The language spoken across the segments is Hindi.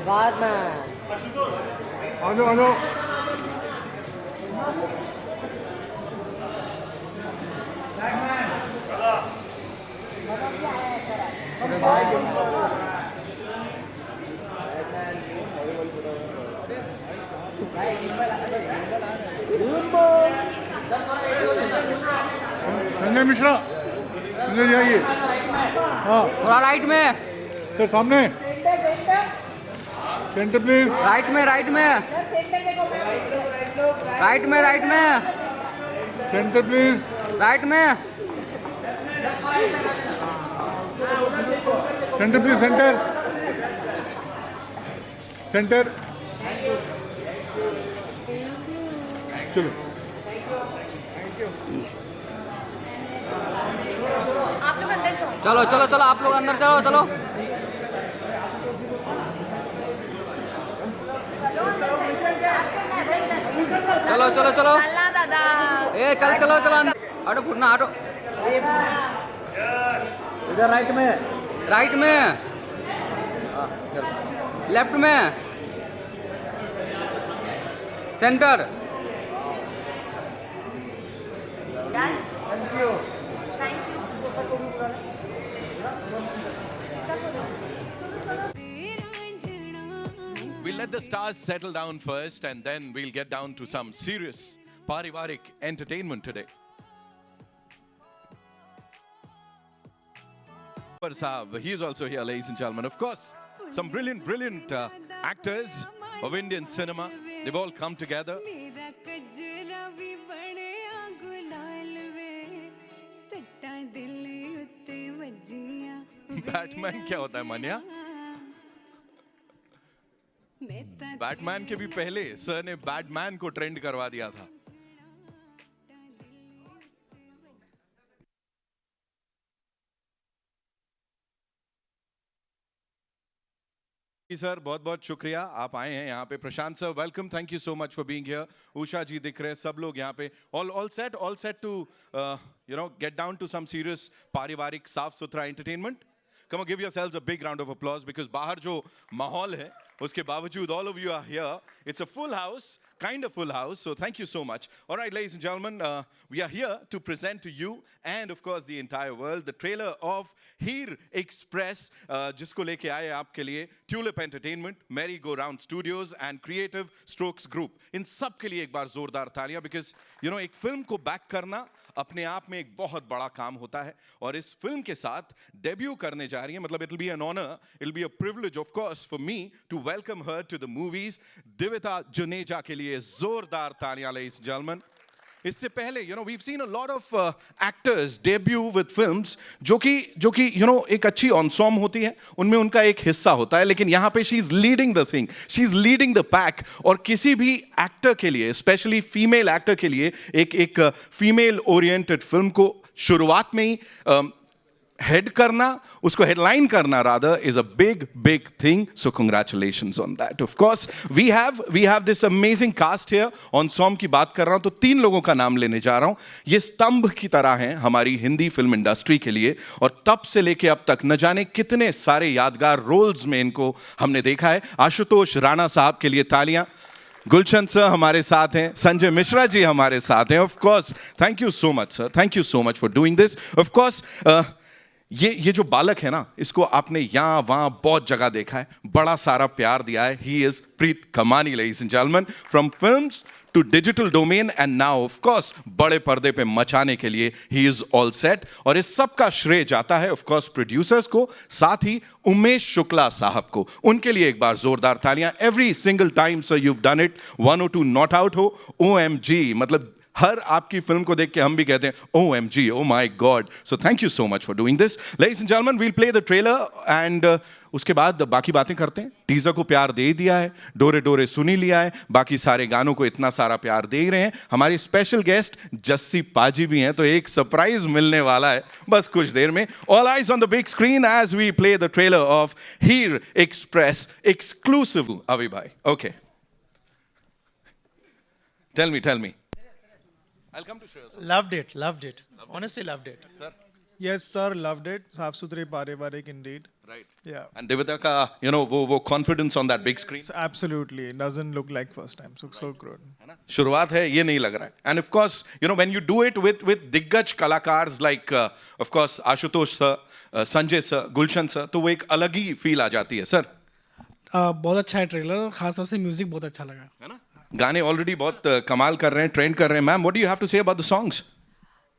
बाद में आ जाओ आ जाओ। संजय मिश्रा, संजय जी आइए। हाँ थोड़ा राइट में, सर सामने सेंटर प्लीज। राइट में, राइट में, राइट में, राइट में, सेंटर प्लीज। राइट में, सेंटर प्लीज। Centre centre. चलो आप लोग अंदर जाओ। चलो चलो चलो, आप लोग अंदर चलो चलो। चलो अंदर से। आप करना है। चलो चलो चलो, अल्लाह दादा। ए चल चलो चलो अंदर। ऑटो फुटना ऑटो। इधर राइट में, राइट में, लेफ्ट में, centre. Thank you. We'll let the stars settle down first and then we'll get down to some serious parivarik entertainment today. Saab, he is also here, ladies and gentlemen. Of course, some brilliant actors of Indian cinema. They've all come together. Batman क्या होता है मनिया? बैटमैन के भी पहले सर ने बैटमैन को ट्रेंड करवा दिया था। सर बहुत बहुत शुक्रिया आप आए हैं यहाँ पे। Prashant sir welcome, thank you so much for being here. Usha ji दिख रहे हैं, सब लोग यहाँ पे all set to you know get down to some serious पारिवारिक साफ सुथरा entertainment. Come on, give yourselves a big round of applause because बाहर जो माहौल है उसके बावजूद all of you are here. It's a full house, kind of full house, so thank you so much. All right, ladies and gentlemen, we are here to present to you and of course the entire world the trailer of Heer Express, जिसको लेके आए आपके लिए Tulip Entertainment, Merry Go Round Studios and Creative Strokes Group. इन सब के लिए एक बार जोरदार तालियां because you know एक फिल्म को बैक करना अपने आप में एक बहुत बड़ा काम होता है और इस फिल्म के साथ डेब्यू करने जा रही है, मतलब it'll be an honor, it'll be a privilege of course for me to welcome her to the movies. दिविता Juneja के लिए जोरदार तालियां ladies and gentlemen. इससे पहले you know we've seen a lot of actors debut with films जो कि you know एक अच्छी ensemble होती है, उनमें उनका एक हिस्सा होता है, लेकिन यहाँ पे she is leading the thing, she is leading the pack. और किसी भी एक्टर के लिए, स्पेशली फीमेल एक्टर के लिए एक फीमेल ओरिएंटेड फिल्म को शुरुआत में ही हेड करना, उसको हेडलाइन करना rather is a big thing, so congratulations on that. Of course we have this amazing cast here. ensemble की बात कर रहा हूं तो 3 लोगों का नाम लेने जा रहा हूं, ये स्तंभ की तरह हैं हमारी हिंदी फिल्म इंडस्ट्री के लिए और तब से लेके अब तक न जाने कितने सारे यादगार रोल्स में इनको हमने देखा है। आशुतोष राणा साहब के लिए तालियां। गुलशन सर हमारे साथ हैं, संजय मिश्रा जी हमारे साथ हैं। Of course thank you so much sir, thank you so much for doing this. Of course ये जो बालक है ना, इसको आपने यहाँ वहाँ बहुत जगह देखा है, बड़ा सारा प्यार दिया है। ही इज प्रीत कमानी ladies and gentlemen, from films to digital domain and now of course बड़े पर्दे पे मचाने के लिए he is all set। और इस सब का श्रेय जाता है of course प्रोड्यूसर्स को, साथ ही उमेश शुक्ला साहब को। उनके लिए एक बार जोरदार तालियां। every single time sir you've done it, 102 not out हो, OMG, मतलब हर आपकी फिल्म को देख के हम भी कहते हैं OMG, oh my God, so thank you so much for doing this ladies and gentlemen. We'll play the trailer and उसके बाद बाकी बातें करते हैं। टीजर को प्यार दे ही दिया है, डोरे डोरे सुनी लिया है, बाकी सारे गानों को इतना सारा प्यार दे ही रहे हैं। हमारी स्पेशल गेस्ट जस्सी पाजी भी हैं, तो एक सरप्राइज मिलने वाला है बस कुछ देर में। All eyes on the big screen as we play the trailer of Heer Express exclusive. Avi bhai, okay, tell me I'll come to show you. Loved it. Honestly loved it. Sir, Yes, sir. Loved it. साफ सुथरे पारिवारिक indeed. Right. Yeah. And Devita का वो confidence on that big screen. It's absolutely. It doesn't look like first time. So good. है ना? शुरुआत है ये नहीं लग रहा है. And of course, when you do it with दिग्गज कलाकार्स like of course Ashutosh sir, Sanjay sir, Gulshan sir, तो वो एक अलग ही फील आ जाती है सर. बहुत अच्छा है ट्रेलर, खासतौर से म्यूजिक बहुत अच्छा लगा. है ना? गाने ऑलरेडी बहुत कमाल कर रहे हैं, ट्रेंड कर रहे हैं. Ma'am, what do you have to say about the songs?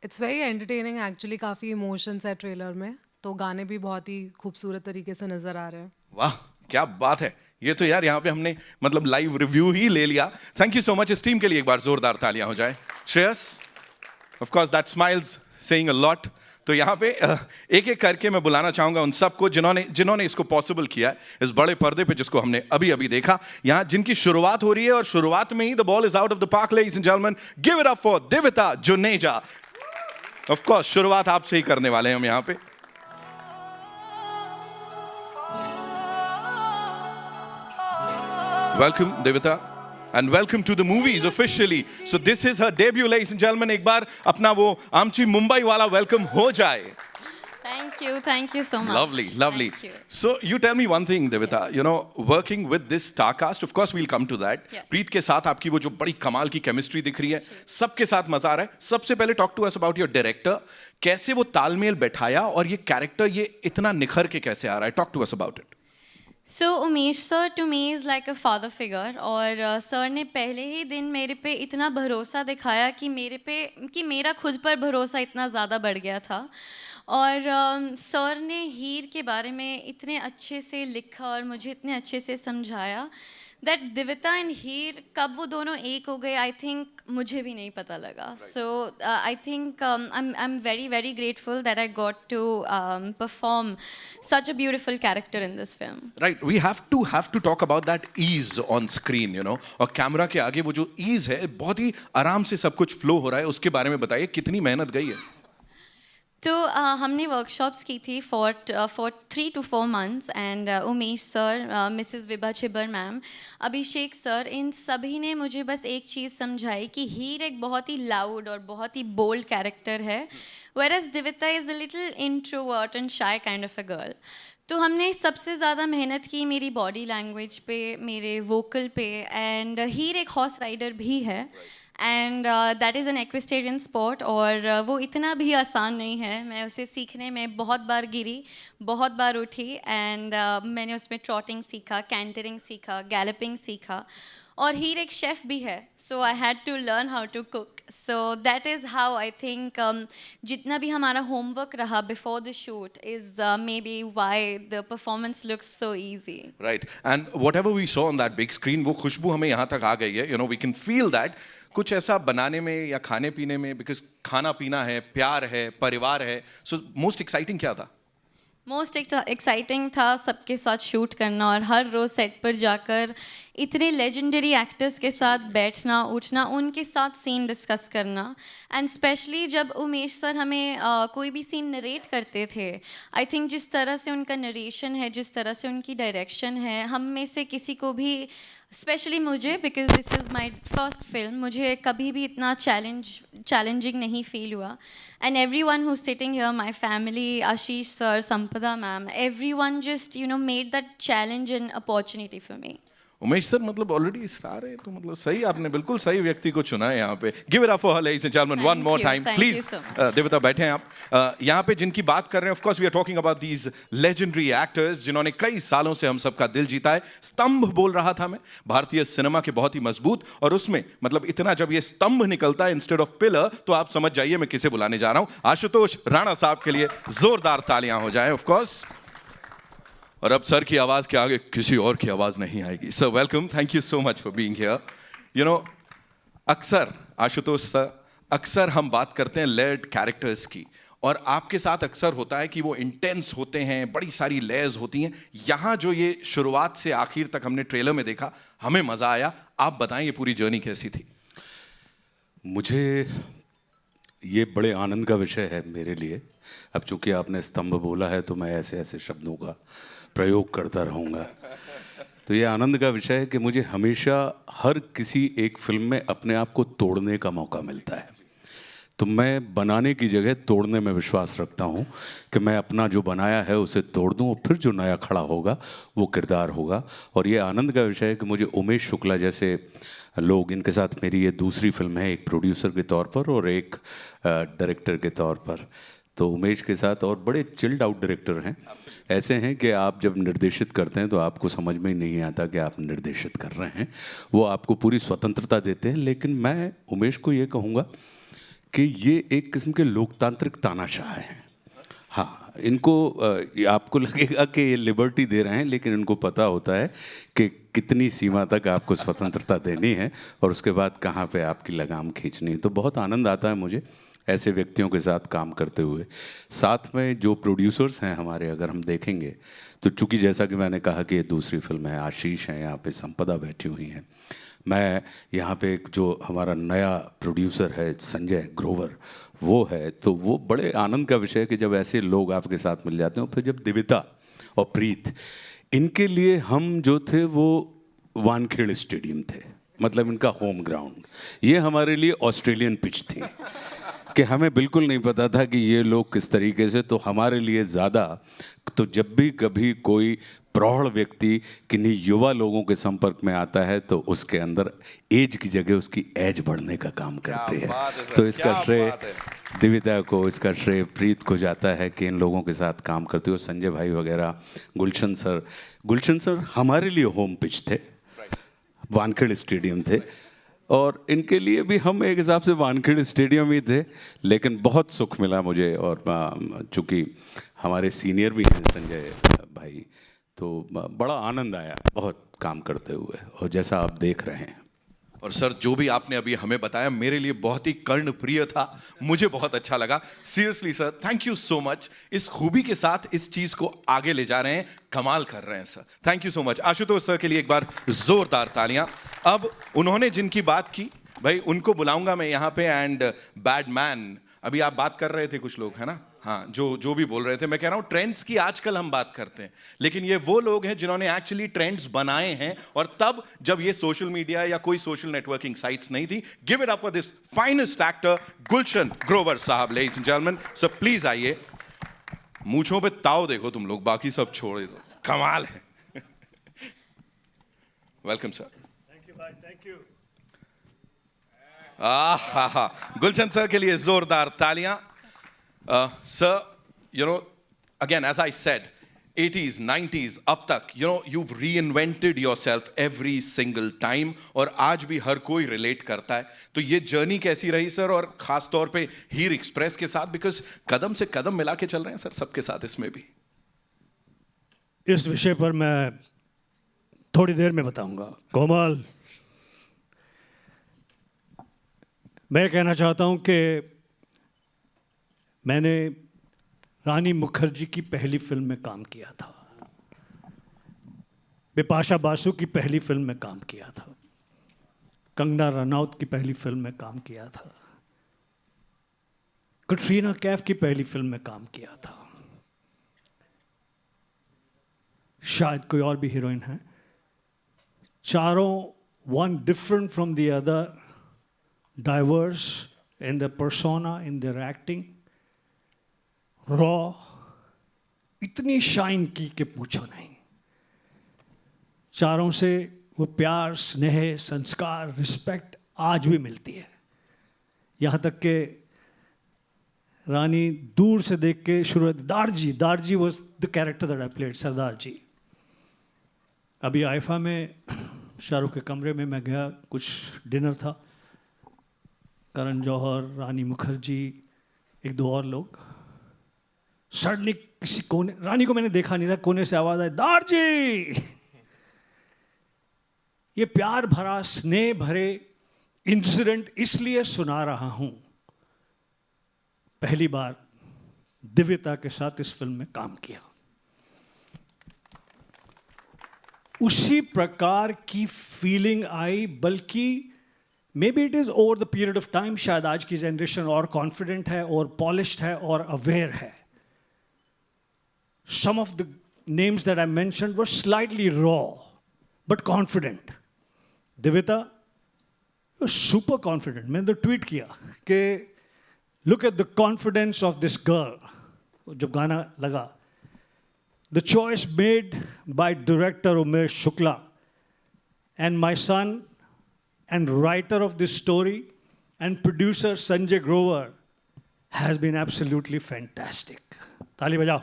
It's very entertaining actually. काफ़ी इमोशंस है ट्रेलर में, तो गाने भी बहुत ही खूबसूरत तरीके से नज़र आ रहे हैं. वाह, क्या बात है. ये तो यार यहाँ पे हमने मतलब लाइव रिव्यू ही ले लिया. Thank you so much. इस टीम के लिए एक बार जोरदार तालियां हो जाए. Shreyas, of course that smiles saying a lot. तो यहाँ पे एक एक करके मैं बुलाना चाहूंगा उन सबको जिन्होंने इसको पॉसिबल किया है, इस बड़े पर्दे पे जिसको हमने अभी अभी देखा. यहाँ जिनकी शुरुआत हो रही है और शुरुआत में ही the ball is out of the park. Ladies and gentleman, give it up for Devita Juneja. Of course शुरुआत आपसे ही करने वाले हैं हम यहाँ पे. Welcome Devita and welcome to the movies officially. So this is her debut, ladies and gentlemen. एक बार अपना वो आमची मुंबई वाला वेलकम हो जाए. Thank you so much. Lovely. Thank you. So you tell me one thing, Devita. Working with this star cast, of course we'll come to that. Yes. प्रीत के साथ आपकी वो जो बड़ी कमाल की केमिस्ट्री दिख रही है, सबके साथ मजा आ रहा है. सबसे पहले talk to us about your director. कैसे वो तालमेल बैठाया और ये कैरेक्टर ये इतना निखर के कैसे आ रहा है? Talk to us about it. So Umesh sir to me is like a father figure. और सर ने पहले ही दिन मेरे पे इतना भरोसा दिखाया कि मेरा खुद पर भरोसा इतना ज़्यादा बढ़ गया था. और सर ने हीर के बारे में इतने अच्छे से लिखा और मुझे इतने अच्छे से समझाया दैट दिविता एंड हीर कब वो दोनों एक हो गए, आई थिंक मुझे भी नहीं पता लगा. So I think I am very very grateful that I got to perform such a beautiful character in this film. Right, we have to talk about that ease on screen, और कैमरा के आगे वो जो ease है, बहुत ही आराम से सब कुछ फ्लो हो रहा है. उसके बारे में बताइए, कितनी मेहनत गई है? तो हमने वर्कशॉप्स की थी for 3 to 4 months. And Umesh sir, Mrs Vibha Chhibber ma'am, Abhishek sir, इन सभी ने मुझे बस एक चीज़ समझाई कि हीर एक बहुत ही लाउड और बहुत ही बोल्ड कैरेक्टर है, whereas Divita is a little introvert and shy kind of a girl. तो हमने सबसे ज़्यादा मेहनत की मेरी बॉडी लैंग्वेज पे, मेरे वोकल पे. एंड हीर एक हॉर्स राइडर भी है and that is an equestrian sport. और वो इतना भी आसान नहीं है. मैं उसे सीखने में बहुत बार गिरी, बहुत बार उठी. एंड मैंने उसमें ट्रॉटिंग सीखा, कैंटरिंग सीखा, गैलपिंग सीखा. और हीर एक शेफ़ भी है, so I had to learn how to cook. So that is how I think जितना भी हमारा होमवर्क रहा before the shoot is maybe why the performance looks so easy. Right, and whatever we saw on that big screen, वो खुशबू हमें यहाँ तक आ गई है. We can feel that. कुछ ऐसा बनाने में या खाने पीने में, बिकॉज खाना पीना है, प्यार है, परिवार है. सो मोस्ट एक्साइटिंग क्या था? मोस्ट एक्साइटिंग था सबके साथ शूट करना और हर रोज़ सेट पर जाकर इतने लेजेंडरी एक्टर्स के साथ बैठना, उठना, उनके साथ सीन डिस्कस करना. एंड स्पेशली जब उमेश सर हमें कोई भी सीन नरेट करते थे, आई थिंक जिस तरह से उनका नरेशन है, जिस तरह से उनकी डायरेक्शन है, हम में से किसी को भी, स्पेशली मुझे, because this is my first film, मुझे कभी भी इतना चैलेंजिंग नहीं फील हुआ. And every one who sitting here, my family, Ashish sir, Sampada ma'am, every one just made that challenge an opportunity for me. Umesh sir मतलब ऑलरेडी स्टार है, तो मतलब सही, आपने बिल्कुल सही व्यक्ति को चुना है यहाँ पे. Give it up for her ladies and gentleman one more time please. Devita बैठे हैं आप. यहाँ पे जिनकी बात कर रहे हैं, of course we are talking about these legendary actors जिन्होंने कई सालों से हम सबका दिल जीता है. स्तंभ बोल रहा था मैं, भारतीय सिनेमा के बहुत ही मजबूत, और उसमें मतलब इतना जब ये स्तंभ निकलता है इंस्टेड ऑफ पिलर, तो आप समझ जाइए मैं किसे बुलाने जा रहा हूँ. आशुतोष राणा साहब के लिए जोरदार तालियां हो जाएं. ऑफ कोर्स, और अब सर की आवाज के आगे किसी और की आवाज नहीं आएगी. Sir welcome, thank you so much for being here. अक्सर आशुतोष सर, अक्सर हम बात करते हैं लेयर्ड कैरेक्टर्स की, और आपके साथ अक्सर होता है कि वो इंटेंस होते हैं, बड़ी सारी लेयर्स होती हैं. यहाँ जो ये शुरुआत से आखिर तक हमने ट्रेलर में देखा, हमें मजा आया. आप बताएं ये पूरी जर्नी कैसी थी? मुझे ये बड़े आनंद का विषय है मेरे लिए. अब चूंकि आपने स्तंभ बोला है, तो मैं ऐसे ऐसे शब्दों का प्रयोग करता रहूँगा. तो ये आनंद का विषय है कि मुझे हमेशा हर किसी एक फिल्म में अपने आप को तोड़ने का मौका मिलता है. तो मैं बनाने की जगह तोड़ने में विश्वास रखता हूँ कि मैं अपना जो बनाया है उसे तोड़ दूँ और फिर जो नया खड़ा होगा वो किरदार होगा। और ये आनंद का विषय है कि मुझे उमेश शुक्ला जैसे लोग, इनके साथ मेरी ये दूसरी फिल्म है, एक प्रोड्यूसर के तौर पर और एक डायरेक्टर के तौर पर। तो उमेश के साथ, और बड़े चिल्ड आउट डायरेक्टर हैं, ऐसे हैं कि आप जब निर्देशित करते हैं तो आपको समझ में ही नहीं आता कि आप निर्देशित कर रहे हैं। वो आपको पूरी स्वतंत्रता देते हैं। लेकिन मैं उमेश को ये कहूँगा कि ये एक किस्म के लोकतांत्रिक तानाशाह हैं। हाँ, इनको आपको लगेगा कि ये लिबर्टी दे रहे हैं, लेकिन इनको पता होता है कि कितनी सीमा तक आपको स्वतंत्रता देनी है और उसके बाद कहाँ पे आपकी लगाम खींचनी है। तो बहुत आनंद आता है मुझे ऐसे व्यक्तियों के साथ काम करते हुए। साथ में जो प्रोड्यूसर्स हैं हमारे, अगर हम देखेंगे तो चूँकि जैसा कि मैंने कहा कि ये दूसरी फिल्म है, आशीष हैं यहाँ पे, संपदा बैठी हुई हैं, मैं यहाँ पे एक जो हमारा नया प्रोड्यूसर है संजय ग्रोवर, वो है। तो वो बड़े आनंद का विषय है कि जब ऐसे लोग आपके साथ मिल जाते हैं। फिर जब दिविता और प्रीत, इनके लिए हम जो थे वो वानखेड़े स्टेडियम थे, मतलब इनका होम ग्राउंड। ये हमारे लिए ऑस्ट्रेलियन पिच थी कि हमें बिल्कुल नहीं पता था कि ये लोग किस तरीके से। तो हमारे लिए ज़्यादा, तो जब भी कभी कोई प्रौढ़ व्यक्ति किन्हीं युवा लोगों के संपर्क में आता है तो उसके अंदर एज की जगह उसकी एज बढ़ने का काम करते हैं। तो इसका श्रेय दिविता को, इसका श्रेय प्रीत को जाता है कि इन लोगों के साथ काम करते हुए, संजय भाई वगैरह, गुलशन सर हमारे लिए होम पिच थे, वानखेड़े स्टेडियम थे। और इनके लिए भी हम एक हिसाब से वानखेड़े स्टेडियम ही थे। लेकिन बहुत सुख मिला मुझे, और चूँकि हमारे सीनियर भी हैं संजय भाई, तो बड़ा आनंद आया बहुत काम करते हुए, और जैसा आप देख रहे हैं। और सर, जो भी आपने अभी हमें बताया मेरे लिए बहुत ही कर्णप्रिय था, मुझे बहुत अच्छा लगा। Seriously sir, thank you so much. इस खूबी के साथ इस चीज को आगे ले जा रहे हैं, कमाल कर रहे हैं sir, thank you so much. Ashutosh sir के लिए एक बार जोरदार तालियां। अब उन्होंने जिनकी बात की भाई, उनको बुलाऊंगा मैं यहाँ पे। एंड बैडमैन, अभी आप बात कर रहे थे कुछ लोग, है ना? हाँ, जो भी बोल रहे थे, मैं कह रहा हूँ ट्रेंड्स की आजकल हम बात करते हैं, लेकिन ये वो लोग हैं जिन्होंने एक्चुअली ट्रेंड्स बनाए हैं, और तब जब ये सोशल मीडिया या कोई सोशल नेटवर्किंग साइट्स नहीं थी। Give it up for this finest actor Gulshan Grover साहब, ladies and gentleman. Sir please आइए। मूंछों पे ताव देखो तुम लोग, बाकी सब छोड़ दो, कमाल है। Welcome sir. थैंक यू भाई, थैंक यू। गुलशन सर के लिए जोरदार तालियां। Sir, you know, again, as I said, 80s, 90s, अब तक, you know, you've reinvented yourself every single time, और आज भी हर कोई relate करता है। तो ये जर्नी कैसी रही सर, और खास तौर पे हीर एक्सप्रेस के साथ, बिकॉज कदम से कदम मिला के चल रहे हैं सर सबके साथ इसमें भी। इस विषय पर मैं थोड़ी देर में बताऊंगा। कोमल, मैं कहना चाहता हूं कि मैंने रानी मुखर्जी की पहली फिल्म में काम किया था, बिपाशा बासु की पहली फिल्म में काम किया था, कंगना रनौत की पहली फिल्म में काम किया था, कटरीना कैफ की पहली फिल्म में काम किया था, शायद कोई और भी हीरोइन है। चारों one different from the other, diverse in the persona, in their acting, raw, इतनी शाइन की कि पूछो नहीं। चारों से वो प्यार, स्नेह, संस्कार, रिस्पेक्ट आज भी मिलती है। यहाँ तक कि रानी दूर से देख के शुरू, Darji was the character that I played, Sardar ji. अभी आइफा में शाहरुख के कमरे में मैं गया, कुछ डिनर था, करण जौहर, रानी मुखर्जी, एक दो और लोग। सडनली किसी कोने, रानी को मैंने देखा नहीं था, कोने से आवाज आई, दारजी। ये प्यार भरा, स्नेह भरे इंसिडेंट इसलिए सुना रहा हूं, पहली बार दिव्यता के साथ इस फिल्म में काम किया। उसी प्रकार की फीलिंग आई, बल्कि may be it is over the period of time, शायद आज की जनरेशन और कॉन्फिडेंट है और पॉलिश्ड है और अवेयर है। Some of the names that I mentioned were slightly raw, but confident. Divita was super confident. मैंने तो ट्वीट किया कि Look at the confidence of this girl. जब गाना लगा, the choice made by director Umesh Shukla and my son and writer of this story and producer Sanjay Grover has been absolutely fantastic. ताली बजाओ.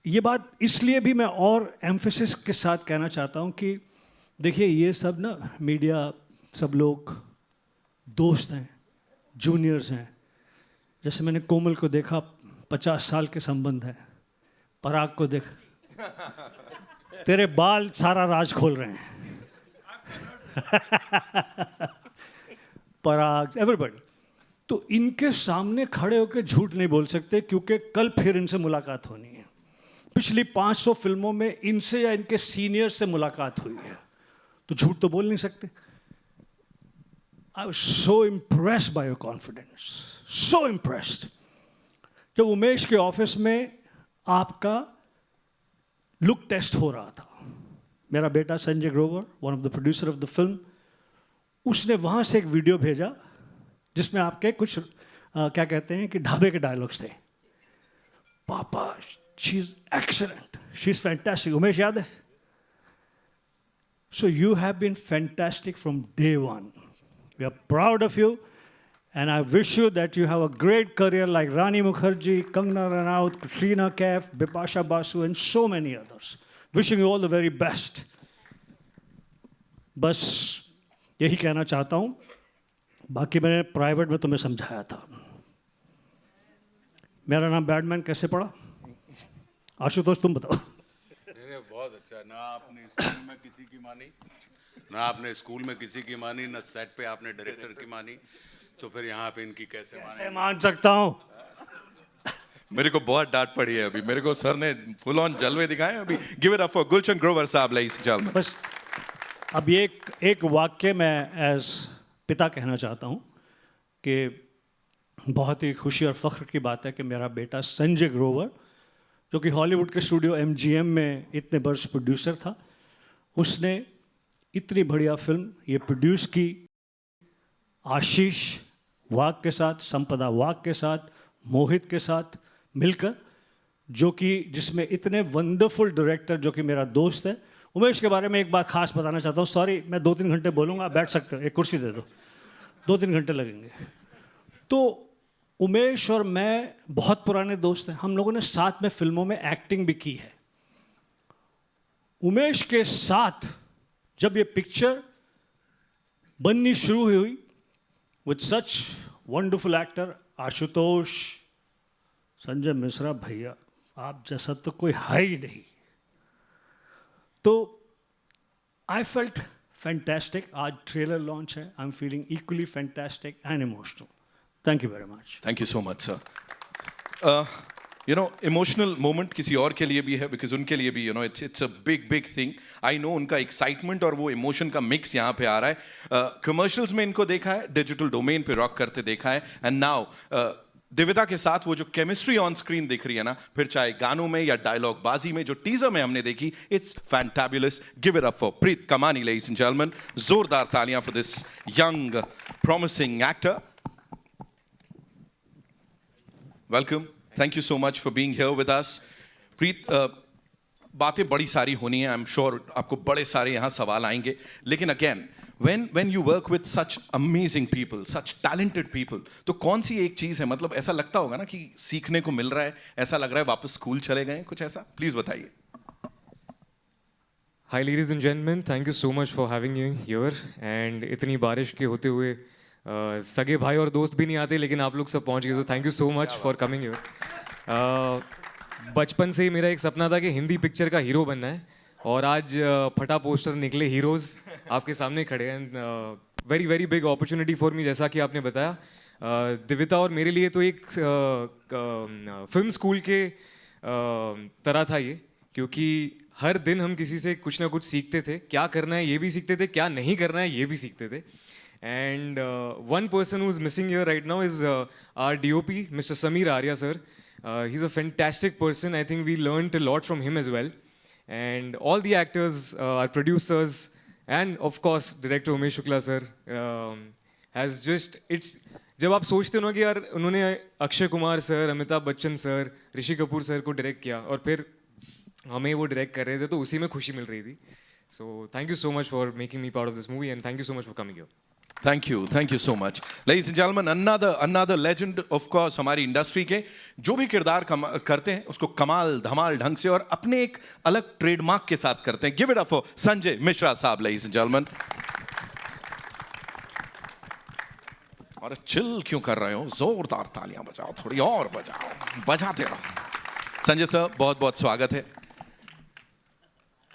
ये बात इसलिए भी मैं और एम्फेसिस के साथ कहना चाहता हूँ कि देखिए ये सब ना मीडिया सब लोग दोस्त हैं, जूनियर्स हैं. जैसे मैंने कोमल को देखा, 50 साल के संबंध है. पराग को देख, तेरे बाल सारा राज खोल रहे हैं. पराग, एवरीबॉडी. तो इनके सामने खड़े होकर झूठ नहीं बोल सकते क्योंकि कल फिर इनसे मुलाकात होनी है. पिछली 500 फिल्मों में इनसे या इनके सीनियर से मुलाकात हुई है, तो झूठ तो बोल नहीं सकते. I was so impressed by your confidence, so impressed. जब उमेश के ऑफिस में आपका लुक टेस्ट हो रहा था, मेरा बेटा Sanjay Grover, one of the producer of the film, उसने वहाँ से एक वीडियो भेजा जिसमें आपके कुछ क्या कहते हैं कि ढाबे के डायलॉग्स थे. पापा, she is excellent, she is fantastic. Umesh याद है? So you have been fantastic from day one. We are proud of you, and I wish you that you have a great career like Rani Mukherjee, Kangana Ranaut, Katrina Kaif, Bipasha Basu, and so many others. Wishing you all the very best. बस यही कहना चाहता हूँ. बाकी मैंने प्राइवेट में तुम्हें समझाया था. मेरा नाम बैडमैन कैसे पड़ा? आशुतोष तुम बताओ. बहुत अच्छा. ना आपने स्कूल में किसी की मानी, ना आपने स्कूल में किसी की मानी, ना सेट पे आपने डायरेक्टर की मानी, तो फिर यहाँ पे इनकी कैसे माने? मान सकता हूँ. मेरे को बहुत डांट पड़ी है अभी. मेरे को सर ने फुल ऑन जलवे दिखाए अभी. गिव इट अप फॉर गुलशन ग्रोवर साहब, ladies and gentlemen. बस अब ये एक वाक्य मैं एज पिता कहना चाहता हूँ कि बहुत ही खुशी और फख्र की बात है कि मेरा बेटा संजय ग्रोवर, जो कि हॉलीवुड के स्टूडियो MGM में इतने वर्ष प्रोड्यूसर था, उसने इतनी बढ़िया फिल्म ये प्रोड्यूस की आशीष वाघ के साथ, संपदा वाघ के साथ, मोहित के साथ मिलकर, जो कि जिसमें इतने वंडरफुल डायरेक्टर, जो कि मेरा दोस्त है. उमेश के बारे में एक बात खास बताना चाहता हूँ. सॉरी, मैं 2-3 घंटे बोलूँगा, बैठ सकते हो, एक कुर्सी दे दो, 2-3 घंटे लगेंगे. तो उमेश और मैं बहुत पुराने दोस्त हैं. हम लोगों ने साथ में फिल्मों में एक्टिंग भी की है. उमेश के साथ जब ये पिक्चर बननी शुरू हुई with such wonderful actor Ashutosh, Sanjay Mishra भैया, आप जैसा तो कोई है ही नहीं. तो आई फेल्ट फैंटास्टिक. आज ट्रेलर लॉन्च है. I am feeling equally fantastic and emotional. Thank you very much. Thank you so much, sir. You know, emotional moment किसी और के लिए भी है, because उनके लिए भी, you know, it's a big thing. I know उनका excitement और वो emotion का mix यहाँ पे आ रहा है. Commercials में इनको देखा है, digital domain पे rock करते देखा है, and now दिविता के साथ वो जो chemistry on screen दिख रही है ना, फिर चाहे गानों में या डायलॉग बाजी में, जो टीजर में हमने देखी, it's fantabulous. Give it up for Preet Kamani, ladies and gentlemen. जोरदार तालियां for this young, promising actor. Welcome. Thank you so much for being here with us. Preet, बातें बड़ी सारी होनी है. I'm sure आपको बड़े सारे यहाँ सवाल आएंगे. लेकिन again, when you work with such amazing people, such talented people, तो कौन सी एक चीज़ है, मतलब ऐसा लगता होगा ना कि सीखने को मिल रहा है, ऐसा लग रहा है वापस स्कूल चले गए, कुछ ऐसा? प्लीज़ बताइए. Hi ladies and gentlemen, thank you so much for having me here. And इतनी बारिश के होते हुए सगे भाई और दोस्त भी नहीं आते, लेकिन आप लोग सब पहुंच गए, तो thank you so much for coming here. बचपन से ही मेरा एक सपना था कि हिंदी पिक्चर का हीरो बनना है, और आज फटा पोस्टर निकले, हीरोज़ आपके सामने खड़े हैं. Very very big opportunity for मी. जैसा कि आपने बताया, दिविता और मेरे लिए तो एक फिल्म स्कूल के तरह था ये, क्योंकि हर दिन हम किसी से कुछ ना कुछ सीखते थे. क्या करना है ये भी सीखते थे, क्या नहीं करना है ये भी सीखते थे. And one person who's missing here right now is our DOP, Mr. Sameer Arya sir. He's a fantastic person. I think we learned a lot from him as well. And all the actors, our producers, end of course director Umesh Shukla sir has just it's, जब आप सोचते हो ना कि यार उन्होंने Akshay Kumar sir, Amitabh Bachchan sir, Rishi Kapoor sir को डायरेक्ट किया और फिर हमें वो डायरेक्ट कर रहे थे, तो उसी में खुशी मिल रही थी. So thank you so much for making me part of this movie and thank you so much for coming here. Thank you so much. Ladies and gentlemen, another legend of course हमारी इंडस्ट्री के जो भी किरदार करते हैं उसको कमाल धमाल ढंग से और अपने एक अलग ट्रेडमार्क के साथ करते हैं. Give it up for Sanjay Mishra साहब, ladies and gentlemen. और चिल क्यों कर रहे हो, जोरदार तालियां बजाओ, थोड़ी और बजाओ, बजाते रहो. संजय सर बहुत बहुत स्वागत है.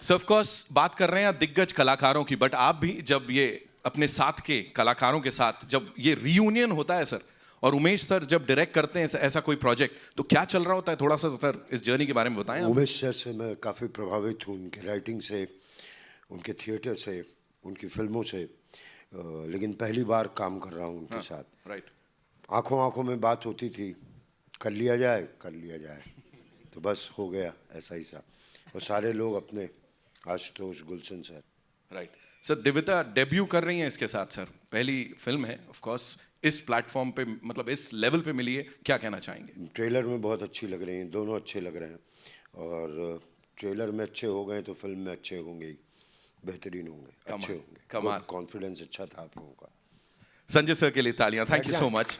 सर ऑफ कोर्स बात कर रहे हैं दिग्गज कलाकारों की, बट आप भी जब ये अपने साथ के कलाकारों के साथ जब ये रियूनियन होता है सर, और उमेश सर जब डायरेक्ट करते हैं ऐसा कोई प्रोजेक्ट, तो क्या चल रहा होता है, थोड़ा सा सर इस जर्नी के बारे में बताएं. उमेश सर से मैं काफ़ी प्रभावित हूँ, उनके राइटिंग से, उनके थिएटर से, उनकी फिल्मों से, लेकिन पहली बार काम कर रहा हूँ उनके साथ. राइट. आंखों आंखों में बात होती थी, कर लिया जाए तो बस हो गया ऐसा ही सा. और सारे लोग अपने, आशुतोष, गुलशन सर. राइट. सर दिविता डेब्यू कर रही हैं इसके साथ, सर पहली फिल्म है ऑफ कोर्स, इस प्लेटफॉर्म पे मतलब इस लेवल पे मिली है, क्या कहना चाहेंगे. ट्रेलर में बहुत अच्छी लग रही हैं, दोनों अच्छे लग रहे हैं, और ट्रेलर में अच्छे हो गए तो फिल्म में अच्छे होंगे ही, बेहतरीन होंगे, अच्छे होंगे. कमाल. कॉन्फिडेंस अच्छा था आप लोगों का. संजय सर के लिए तालियां. Thank you so much.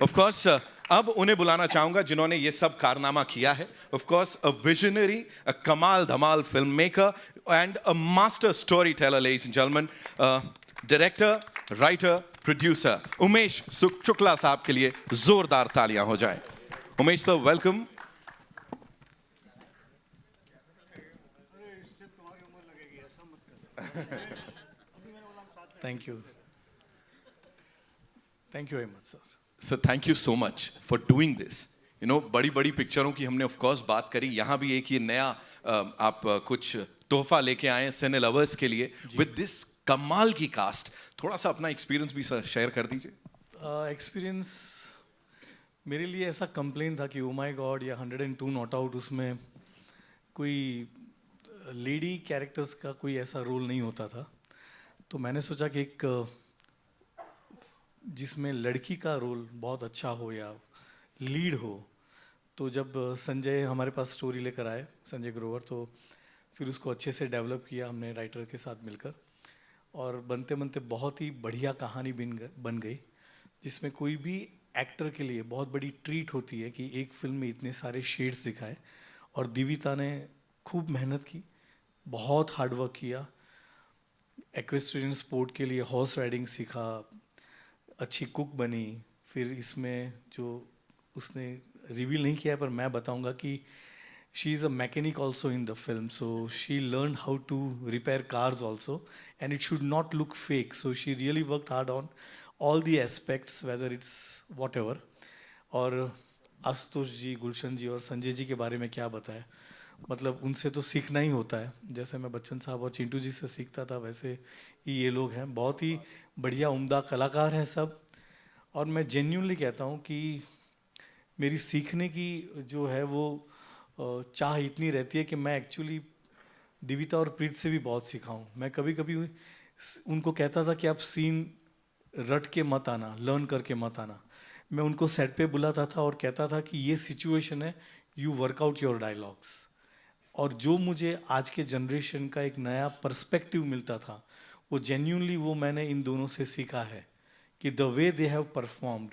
Of course अब उन्हें बुलाना चाहूंगा जिन्होंने ये सब कारनामा किया है. Of course a visionary, a कमाल धमाल film maker and a master story teller, ladies and gentleman, director, writer, producer Umesh Shukla साहब के लिए जोरदार तालियां हो जाए. Umesh sir welcome. Thank you very much sir. Sir thank you so much for doing this. You know बड़ी बड़ी पिक्चरों की हमने ऑफ कोर्स बात करी, यहाँ भी एक ये नया आप कुछ तोहफा लेके आए हैं सिने लवर्स के लिए विद दिस कमाल की कास्ट. थोड़ा सा अपना एक्सपीरियंस भी सर शेयर कर दीजिए. एक्सपीरियंस मेरे लिए ऐसा कंप्लेन था कि ओ माय गॉड या 102 नॉट आउट, उसमें कोई लेडी कैरेक्टर्स का कोई ऐसा रोल नहीं होता था. तो मैंने सोचा कि एक जिसमें लड़की का रोल बहुत अच्छा हो या लीड हो. तो जब संजय हमारे पास स्टोरी लेकर आए, संजय ग्रोवर, तो फिर उसको अच्छे से डेवलप किया हमने राइटर के साथ मिलकर, और बनते बनते बहुत ही बढ़िया कहानी बन गई, जिसमें कोई भी एक्टर के लिए बहुत बड़ी ट्रीट होती है कि एक फिल्म में इतने सारे शेड्स दिखाए. और दिविता ने खूब मेहनत की, बहुत हार्डवर्क किया, एक्वेस्ट्रियन स्पोर्ट के लिए हॉर्स राइडिंग सीखा, अच्छी कुक बनी. फिर इसमें जो उसने रिवील नहीं किया है पर मैं बताऊंगा कि she is a mechanic also in the film, so she learn how to repair cars also and it should not look fake. So she really worked hard on all the aspects, whether it's whatever. और आशुतोष जी, गुलशन जी और संजय जी के बारे में क्या बताएं, मतलब उनसे तो सीखना ही होता है. जैसे मैं बच्चन साहब और चिंटू जी से सीखता था, वैसे ही ये लोग हैं. बहुत ही बढ़िया उम्दा कलाकार हैं सब. और मैं जेन्युइनली कहता हूँ कि मेरी सीखने की जो है वो चाह इतनी रहती है कि मैं एक्चुअली दिविता और प्रीत से भी बहुत सीखा हूँ. मैं कभी कभी उनको कहता था कि आप सीन रट के मत आना, लर्न करके मत आना. मैं उनको सेट पे बुलाता था और कहता था कि ये सिचुएशन है, यू वर्कआउट योर डायलॉग्स. और जो मुझे आज के जनरेशन का एक नया पर्सपेक्टिव मिलता था, वो जेन्युइनली वो मैंने इन दोनों से सीखा है कि the way they have performed.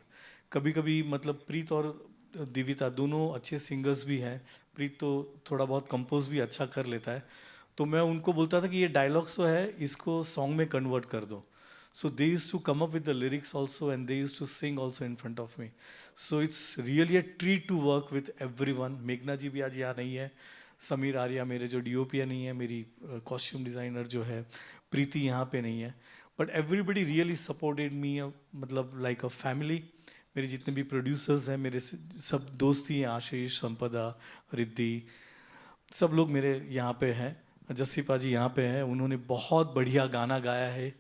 कभी कभी मतलब प्रीत और दिविता दोनों अच्छे सिंगर्स भी हैं. प्रीत तो थोड़ा बहुत कंपोज भी अच्छा कर लेता है. तो मैं उनको बोलता था कि ये डायलॉग्स जो है इसको सॉन्ग में कन्वर्ट कर दो. So they used to come up with the lyrics also, and they used to sing also in front of me. So it's really a treat to work with everyone. मेघना जी भी आज यहाँ नहीं है, समीर आर्या मेरे जो DOP नहीं है, मेरी कॉस्ट्यूम डिज़ाइनर जो है प्रीति यहाँ पे नहीं है. But everybody really supported me, मतलब like a family. मेरे जितने भी प्रोड्यूसर्स हैं, मेरे सब दोस्त ही हैं, आशीष, संपदा, रिद्धि, सब लोग मेरे यहाँ पे हैं. जस्सीपा जी यहाँ पे हैं, उन्होंने बहुत बढ़िया गाना गाया है.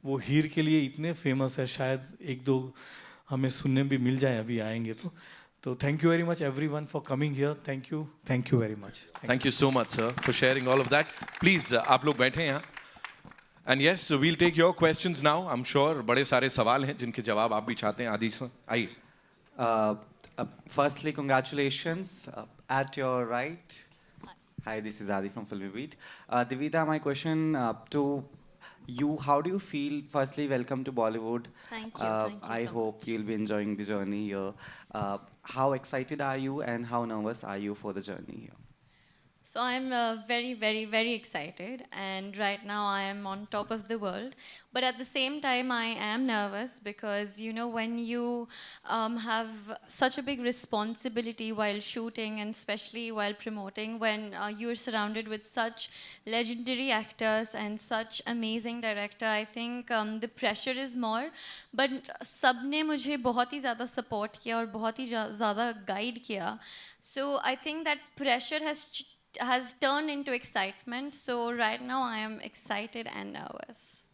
वो हीर के लिए इतने फेमस है, शायद एक दो हमें सुनने भी मिल जाए अभी आएंगे तो thank you very much everyone for coming here. Thank you very much. Thank you so much sir for sharing all of that. Please आप लोग बैठे यहाँ. And yes, so we'll take your questions now. I'm sure बड़े सारे सवाल हैं जिनके जवाब आप भी चाहते हैं. आदि सर, आइए. Firstly, congratulations. At your right. Hi, this is Adi from Filmy Beat. Divita, my question to you, how do you feel? Firstly, welcome to Bollywood. Thank you. Thank you I so hope you'll be enjoying the journey here. How excited are you and how nervous are you for the journey here? So I'm very, very, very excited, and right now I am on top of the world. But at the same time, I am nervous because when you have such a big responsibility while shooting, and especially while promoting, when you're surrounded with such legendary actors and such amazing director, I think the pressure is more. But सबने मुझे बहुत ही ज़्यादा support किया और बहुत ही ज़्यादा guide किया. So I think that pressure has turned into excitement. So right now I am excited and nervous.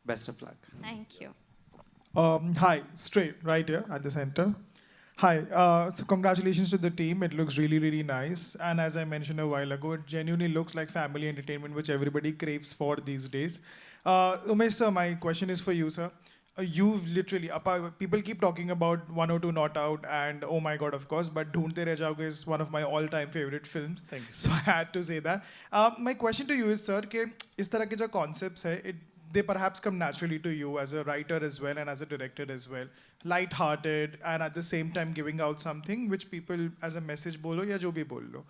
Best of luck. Thank you. Hi, straight right here at the center. Hi, so congratulations to the team. It looks really, really nice. And as I mentioned a while ago, it genuinely looks like family entertainment, which everybody craves for these days. Umesh sir, my question is for you, sir. You've literally, people keep talking about 102 Not Out and oh my god, of course, but Dhoondte Reh Jaoge is one of my all-time favorite films. Thank you. So I had to say that. My question to you is, sir, कि इस तरह के जो concepts है, they perhaps come naturally to you as a writer as well and as a director as well. Light-hearted and at the same time giving out something which people as a message बोलो या जो भी बोल लो.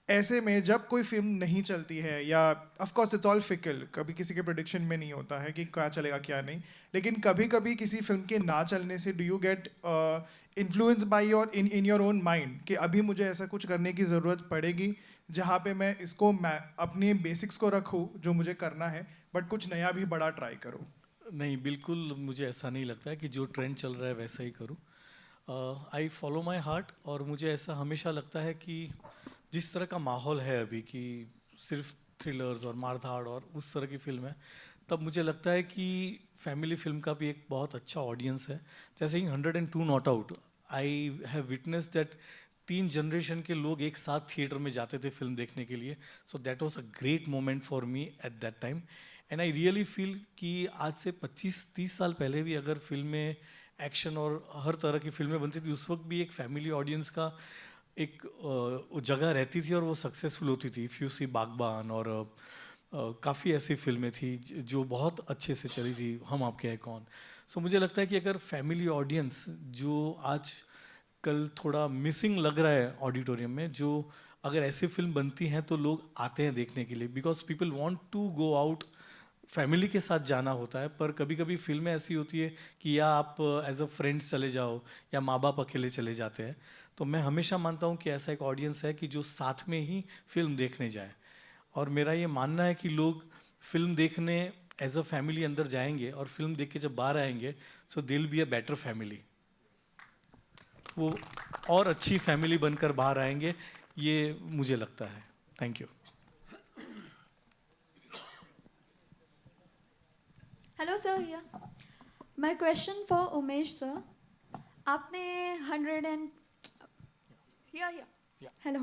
ऐसे में जब कोई फिल्म नहीं चलती है या of course it's all fickle, कभी किसी के प्रेडिक्शन में नहीं होता है कि क्या चलेगा क्या नहीं, लेकिन कभी कभी किसी फिल्म के ना चलने से do you get influence by your in your own mind कि अभी मुझे ऐसा कुछ करने की ज़रूरत पड़ेगी जहाँ पे मैं इसको अपने बेसिक्स को रखूँ जो मुझे करना है, बट कुछ नया भी बड़ा ट्राई करूँ? नहीं, बिल्कुल मुझे ऐसा नहीं लगता है कि जो ट्रेंड चल रहा है वैसा ही करूँ. I follow my heart. और मुझे ऐसा हमेशा लगता है कि जिस तरह का माहौल है अभी कि सिर्फ थ्रिलर्स और मारधाड़ और उस तरह की फिल्म है, तब मुझे लगता है कि फैमिली फिल्म का भी एक बहुत अच्छा ऑडियंस है. जैसे ही 102 not out, I have witness that 3 generation के लोग एक साथ थिएटर में जाते थे फिल्म देखने के लिए. So that was a great moment for me at that time. And I really feel कि आज से 25-30 साल पहले भी अगर फिल्में एक्शन और हर तरह की फिल्में बनती थी, उस वक्त भी एक फैमिली ऑडियंस का एक जगह रहती थी और वो सक्सेसफुल होती थी. इफ़ यू सी बागबान और काफ़ी ऐसी फिल्में थी जो बहुत अच्छे से चली थी, हम आपके हैं कौन. सो मुझे लगता है कि अगर फैमिली ऑडियंस जो आज कल थोड़ा मिसिंग लग रहा है ऑडिटोरियम में, जो अगर ऐसी फिल्म बनती हैं तो लोग आते हैं देखने के लिए, because people want to go out. Family के साथ जाना होता है, पर कभी कभी फिल्में ऐसी होती है कि या आप एज अ फ्रेंड्स चले जाओ या माँ बाप अकेले चले जाते हैं. तो मैं हमेशा मानता हूँ कि ऐसा एक ऑडियंस है कि जो साथ में ही फिल्म देखने जाए. और मेरा ये मानना है कि लोग फिल्म देखने एज अ फैमिली अंदर जाएंगे और फिल्म देख के जब बाहर आएंगे, so they will be a better family. वो और अच्छी फैमिली बनकर बाहर आएंगे, ये मुझे लगता है. Thank you. Hello sir, here. My question for Umesh sir. आपने 100 and here. Hello.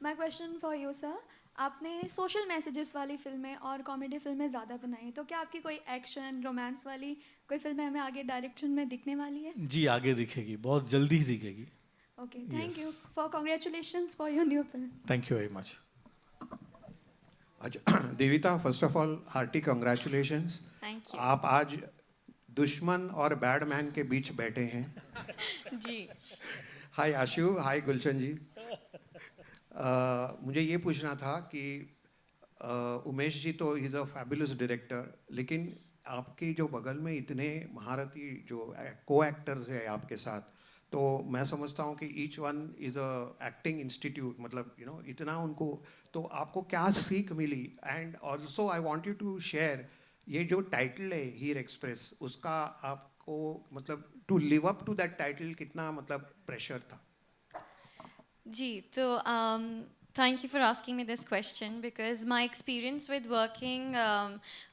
My question for you sir. आपने सोशल मैसेजेस वाली फिल्में और कॉमेडी फिल्में ज़्यादा बनाई, तो क्या आपकी कोई एक्शन रोमांस वाली कोई फिल्में हमें आगे डायरेक्शन में दिखने वाली है? जी, आगे दिखेगी, बहुत जल्दी ही दिखेगी. Okay, thank you for congratulations for your new film. Thank you very much. Devita, first of all hearty congratulations. Thank you. आप आज दुश्मन और बैडमैन के बीच बैठे हैं. जी. हाय आशु, हाय गुलशन जी. मुझे ये पूछना था कि उमेश जी तो इज़ अ फैबुलस डायरेक्टर, लेकिन आपके जो बगल में इतने महारथी जो को एक्टर्स हैं आपके साथ, तो मैं समझता हूँ कि each one is a acting institute, मतलब इतना उनको, तो आपको क्या सीख मिली? And also I want you to share, ये जो टाइटल है हीर एक्सप्रेस, उसका आपको मतलब to live up to that title कितना मतलब प्रेशर था? जी, तो Thank you for asking me this question because my experience with working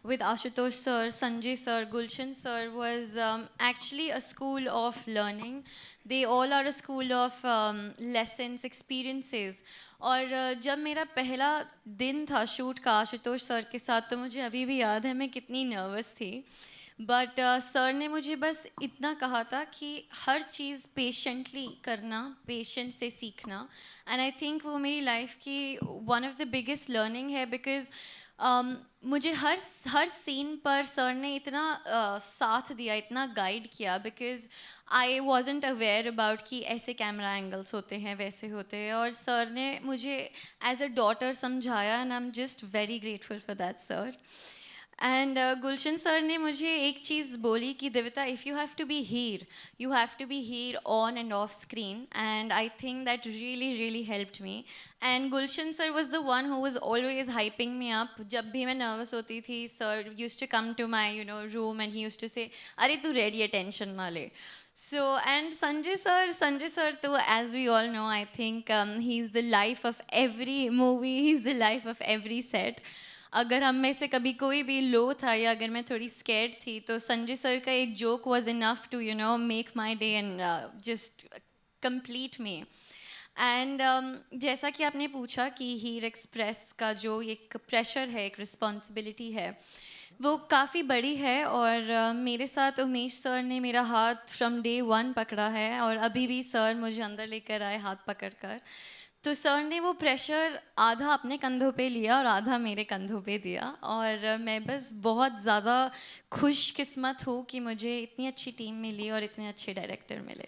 with Ashutosh sir, Sanjay sir, Gulshan sir was actually a school of learning. They all are a school of lessons, experiences. और जब मेरा पहला दिन था शूट का आशुतोष सर के साथ तो मुझे अभी भी याद है मैं कितनी नर्वस थी. बट सर ने मुझे बस इतना कहा था कि हर चीज़ पेशेंटली करना, पेशेंस से सीखना. एंड आई थिंक वो मेरी लाइफ की one of the biggest learning है बिकॉज मुझे हर सीन पर सर ने इतना साथ दिया, इतना गाइड किया because I wasn't aware about कि ऐसे कैमरा एंगल्स होते हैं, वैसे होते हैं. और सर ने मुझे एज अ डॉटर समझाया and I am just very grateful for that sir. And Gulshan sir ने मुझे एक चीज़ बोली कि Devita, if you have to be Heer, you have to be Heer on and off screen. And I think that really helped me. And Gulshan sir was the one who was always hyping me up. जब भी मैं नर्वस होती थी sir use to come to my room and he use to say अरे तू रेडी है, टेंशन ना ले. So, and Sanjay sir too, as we all know, I think he's the life of every movie, he's the life of every set. अगर हम में से कभी कोई भी लो था या अगर मैं थोड़ी स्कैर्ड थी तो संजय सर का एक joke was enough to make my day and just complete me. And जैसा कि आपने पूछा कि हीर एक्सप्रेस का जो एक प्रेशर है, एक रिस्पॉन्सिबिलिटी है, वो काफ़ी बड़ी है. और मेरे साथ उमेश सर ने मेरा हाथ फ्रॉम डे 1 पकड़ा है और अभी भी सर मुझे अंदर लेकर आए हाथ पकड़ कर. तो सर ने वो प्रेशर आधा अपने कंधों पे लिया और आधा मेरे कंधों पे दिया. और मैं बस बहुत ज़्यादा खुशकिस्मत हूँ कि मुझे इतनी अच्छी टीम मिली और इतने अच्छे डायरेक्टर मिले.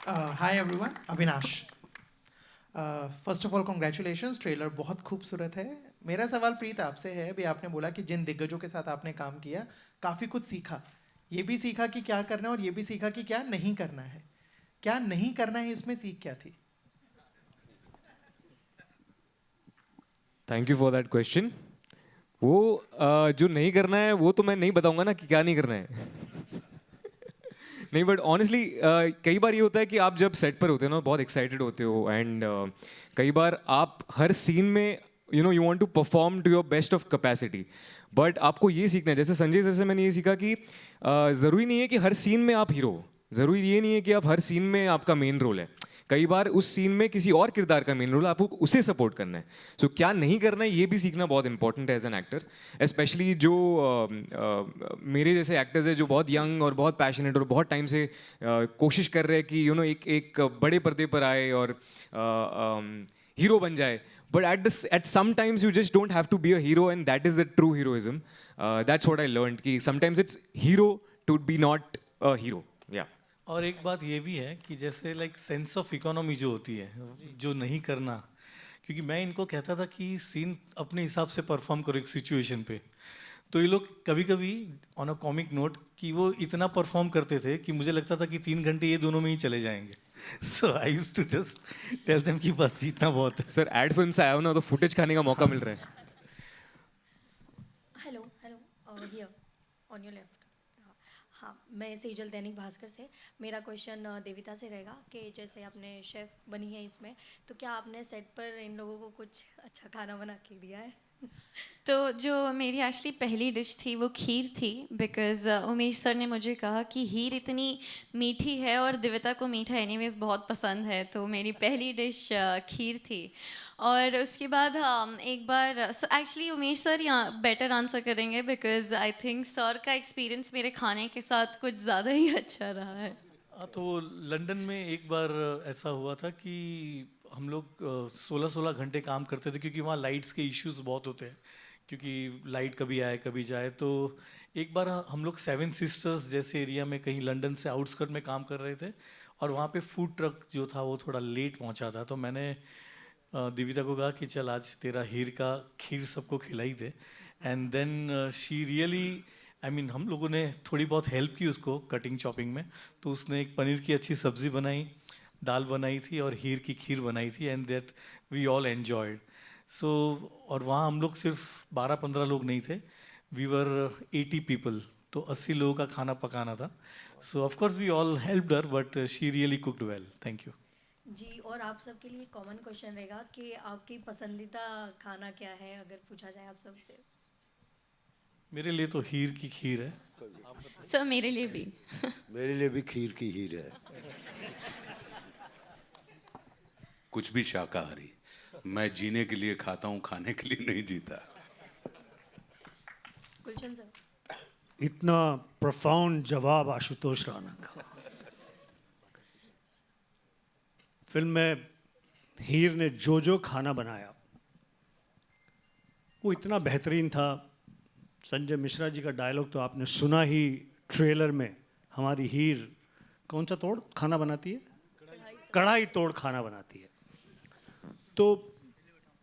Hi everyone, Avinash. First of all congratulations, trailer बहुत खूबसूरत है. मेरा सवाल प्रीत आपसे है. अभी आपने बोला कि जिन दिग्गजों के साथ आपने काम किया काफ़ी कुछ सीखा. ये भी सीखा कि क्या करना है और ये भी सीखा कि क्या नहीं करना है. क्या नहीं करना है, इसमें सीख क्या थी? Thank you for that question. वो जो नहीं करना है वो तो मैं नहीं बताऊंगा ना कि क्या नहीं करना है. नहीं, बट ऑनेस्टली कई बार ये होता है कि आप जब सेट पर होते हो ना बहुत एक्साइटेड होते हो एंड कई बार आप हर सीन में you want to perform to your best of capacity. But आपको ये सीखना है, जैसे संजय सर से मैंने ये सीखा कि ज़रूरी नहीं है कि हर सीन में आप हीरो हो. ज़रूरी ये नहीं है कि आप हर सीन में आपका मेन रोल है. कई बार उस सीन में किसी और किरदार का मेन रोल है, आपको उसे सपोर्ट करना है. सो क्या नहीं करना है ये भी सीखना बहुत इंपॉर्टेंट है एज एन एक्टर. स्पेशली जो मेरे जैसे एक्टर्स हैं जो बहुत यंग और बहुत पैशनेट और बहुत टाइम से कोशिश कर रहे हैं कि एक बड़े पर्दे पर आए और हीरो बन जाए. But at some times you just don't have to be a hero, and that is the true heroism. That's what I learned. कि sometimes it's hero to be not a hero. Yeah. और एक बात ये भी है कि जैसे लाइक सेंस ऑफ इकोनॉमी जो होती है, जो नहीं करना, क्योंकि मैं इनको कहता था कि सीन अपने हिसाब से परफॉर्म करो एक सिचुएशन पे. तो ये लोग कभी कभी ऑन अ कॉमिक नोट कि वो इतना परफॉर्म करते थे कि मुझे लगता था कि 3 घंटे ये दोनों में ही चले जाएंगे. So I used to just tell them कि बस इतना बहुत है. सर एड फिल्म से आया हो ना तो फुटेज खाने का मौका मिल रहा है. Hello here on your left. हाँ, मैं सेजल दैनिक भास्कर से. मेरा क्वेश्चन देविता से रहेगा कि जैसे आपने शेफ़ बनी है इसमें, तो क्या आपने सेट पर इन लोगों को कुछ अच्छा खाना बना के दिया है? तो जो मेरी एक्चुअली पहली डिश थी वो खीर थी बिकॉज़ उमेश सर ने मुझे कहा कि हीर इतनी मीठी है और दिविता को मीठा एनीवेज बहुत पसंद है. तो मेरी पहली डिश खीर थी. और उसके बाद एक बार एक्चुअली उमेश सर यहाँ बेटर आंसर करेंगे बिकॉज़ आई थिंक सर का एक्सपीरियंस मेरे खाने के साथ कुछ ज़्यादा ही अच्छा रहा है. तो लंदन में एक बार ऐसा हुआ था कि हम लोग 16 घंटे काम करते थे क्योंकि वहाँ लाइट्स के इश्यूज बहुत होते हैं, क्योंकि लाइट कभी आए कभी जाए. तो एक बार हम लोग 7 सिस्टर्स जैसे एरिया में कहीं लंदन से आउटस्कर्ट में काम कर रहे थे और वहाँ पे फूड ट्रक जो था वो थोड़ा लेट पहुँचा था. तो मैंने दिविता को कहा कि चल आज तेरा हीर का खीर सबको खिलाई दे. एंड देन शी रियली हम लोगों ने थोड़ी बहुत हेल्प की उसको कटिंग चॉपिंग में. तो उसने एक पनीर की अच्छी सब्ज़ी बनाई, दाल बनाई थी और हीर की खीर बनाई थी. And that we all enjoyed. So और वहाँ हम लोग सिर्फ 12-15 लोग नहीं थे, वी वर 80 पीपल. तो 80 लोगों का खाना पकाना था. So of course we all helped her, but she really cooked well. Thank you. जी, और आप सबके लिए कॉमन क्वेश्चन रहेगा कि आपकी पसंदीदा खाना क्या है, अगर पूछा जाए आप सबसे? मेरे लिए तो हीर की खीर है। सर मेरे लिए भी। मेरे लिए भी खीर की हीर है। कुछ भी शाकाहारी, मैं जीने के लिए खाता हूँ, खाने के लिए नहीं जीता। गुलशन सर। इतना प्रोफाउंड जवाब आशुतोष राणा का। फिल्म में हीर ने जो जो खाना बनाया वो इतना बेहतरीन था। संजय मिश्रा जी का डायलॉग तो आपने सुना ही ट्रेलर में। हमारी हीर कौन सा तोड़ खाना बनाती है? कढ़ाई तोड़ खाना बनाती है। तो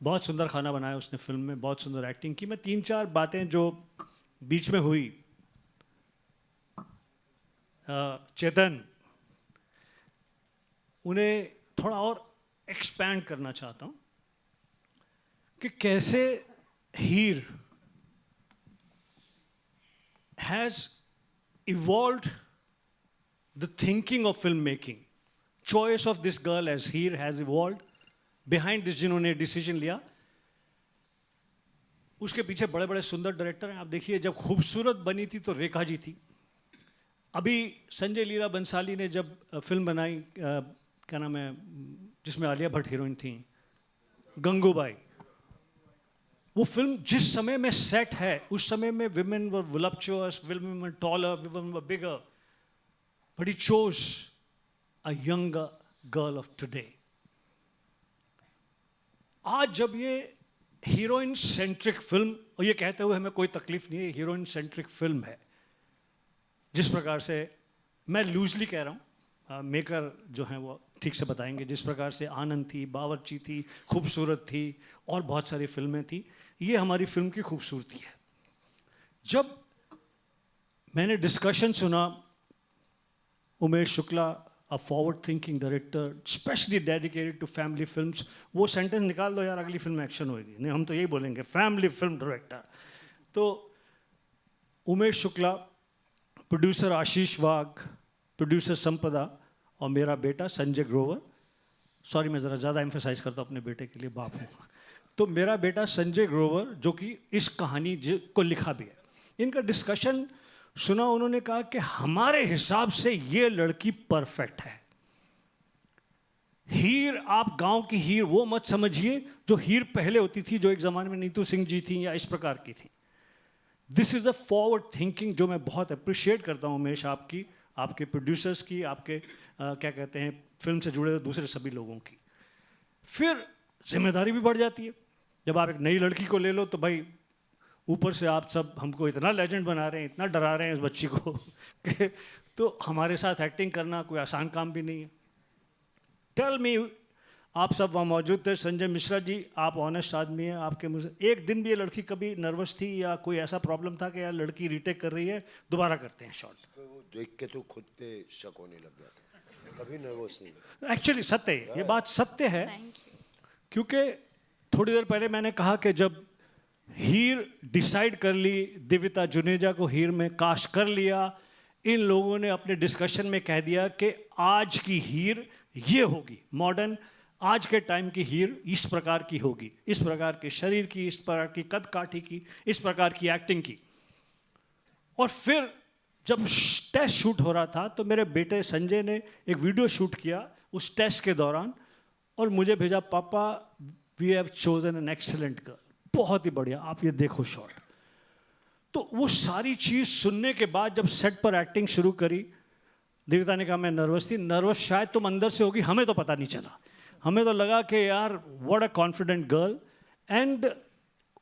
बहुत सुंदर खाना बनाया उसने फिल्म में, बहुत सुंदर एक्टिंग की। मैं 3-4 बातें जो बीच में हुई, चेतन, उन्हें थोड़ा और एक्सपैंड करना चाहता हूँ कि कैसे हीर has evolved the thinking of filmmaking. Choice of this girl as Heer has evolved behind this जिन्होंने डिसीजन लिया। उसके पीछे बड़े बड़े सुंदर डायरेक्टर हैं। आप देखिए, जब खूबसूरत बनी थी तो रेखा जी थी। अभी संजय लीला बंसाली ने जब फिल्म बनाई, क्या नाम है, जिसमें आलिया भट्ट हीरोइन थी, गंगूबाई, वो फिल्म जिस समय में सेट है उस समय में women were voluptuous, women were taller, women were bigger, but he chose a younger girl of today. आज जब ये हीरोइन सेंट्रिक फिल्म, और ये कहते हुए हमें कोई तकलीफ नहीं है, हीरोइन सेंट्रिक फिल्म है, जिस प्रकार से, मैं लूजली कह रहा हूँ, मेकर जो हैं वो ठीक से बताएंगे, जिस प्रकार से आनंद थी, बावर्ची थी, खूबसूरत थी, और बहुत सारी फिल्में थी, ये हमारी फिल्म की खूबसूरती है। जब मैंने डिस्कशन सुना, Umesh Shukla, a forward thinking director specially dedicated to family films, वो सेंटेंस निकाल दो यार, अगली फिल्म में एक्शन होगी। नहीं, हम तो यही बोलेंगे, फैमिली फिल्म डायरेक्टर। तो उमेश शुक्ला, प्रोड्यूसर आशीष वाघ, प्रोड्यूसर संपदा, और मेरा बेटा संजय ग्रोवर। सॉरी, मैं ज़रा ज़्यादा एम्फेसाइज करता हूँ अपने बेटे के लिए, बाप हूँ। तो मेरा बेटा संजय ग्रोवर, जो कि इस कहानी को लिखा भी है, इनका डिस्कशन सुना। उन्होंने कहा कि हमारे हिसाब से ये लड़की परफेक्ट है। हीर, आप गांव की हीर वो मत समझिए जो हीर पहले होती थी, जो एक ज़माने में नीतू सिंह जी थी या इस प्रकार की थी। This is a forward thinking जो मैं बहुत अप्रिशिएट करता हूँ उमेश, आपकी, आपके प्रोड्यूसर्स की, आपके क्या कहते हैं, फिल्म से जुड़े दूसरे सभी लोगों की। फिर जिम्मेदारी भी बढ़ जाती है। जब आप एक नई लड़की को ले लो तो भाई, ऊपर से आप सब हमको इतना लेजेंड बना रहे हैं, इतना डरा रहे हैं इस बच्ची को कि तो हमारे साथ एक्टिंग करना कोई आसान काम भी नहीं है। टेल मी, आप सब वहाँ मौजूद थे, संजय मिश्रा जी, आप ऑनेस्ट आदमी हैं, आपके मुझे एक दिन भी ये लड़की कभी नर्वस थी या कोई ऐसा प्रॉब्लम था कि यार लड़की रीटेक कर रही है, दोबारा करते हैं शॉट? देख के तो खुद पे शक होने लग गया था, कभी नर्वस नहीं। एक्चुअली सत्य है, ये बात सत्य है, क्योंकि थोड़ी देर पहले मैंने कहा कि जब हीर डिसाइड कर ली, दिव्यता जुनेजा को हीर में कास्ट कर लिया, इन लोगों ने अपने डिस्कशन में कह दिया कि आज की हीर ये होगी, मॉडर्न आज के टाइम की हीर इस प्रकार की होगी, इस प्रकार के शरीर की, इस प्रकार की कद काठी की, इस प्रकार की एक्टिंग की। और फिर जब टेस्ट शूट हो रहा था तो मेरे बेटे संजय ने एक वीडियो शूट किया उस टेस्ट के दौरान और मुझे भेजा, पापा we have chosen an excellent girl, बहुत ही बढ़िया, आप ये देखो शॉट। तो वो सारी चीज़ सुनने के बाद जब सेट पर एक्टिंग शुरू करी, देवता ने कहा मैं नर्वस थी। नर्वस शायद तुम अंदर से होगी, हमें तो पता नहीं चला, हमें तो लगा कि यार what a confident girl, and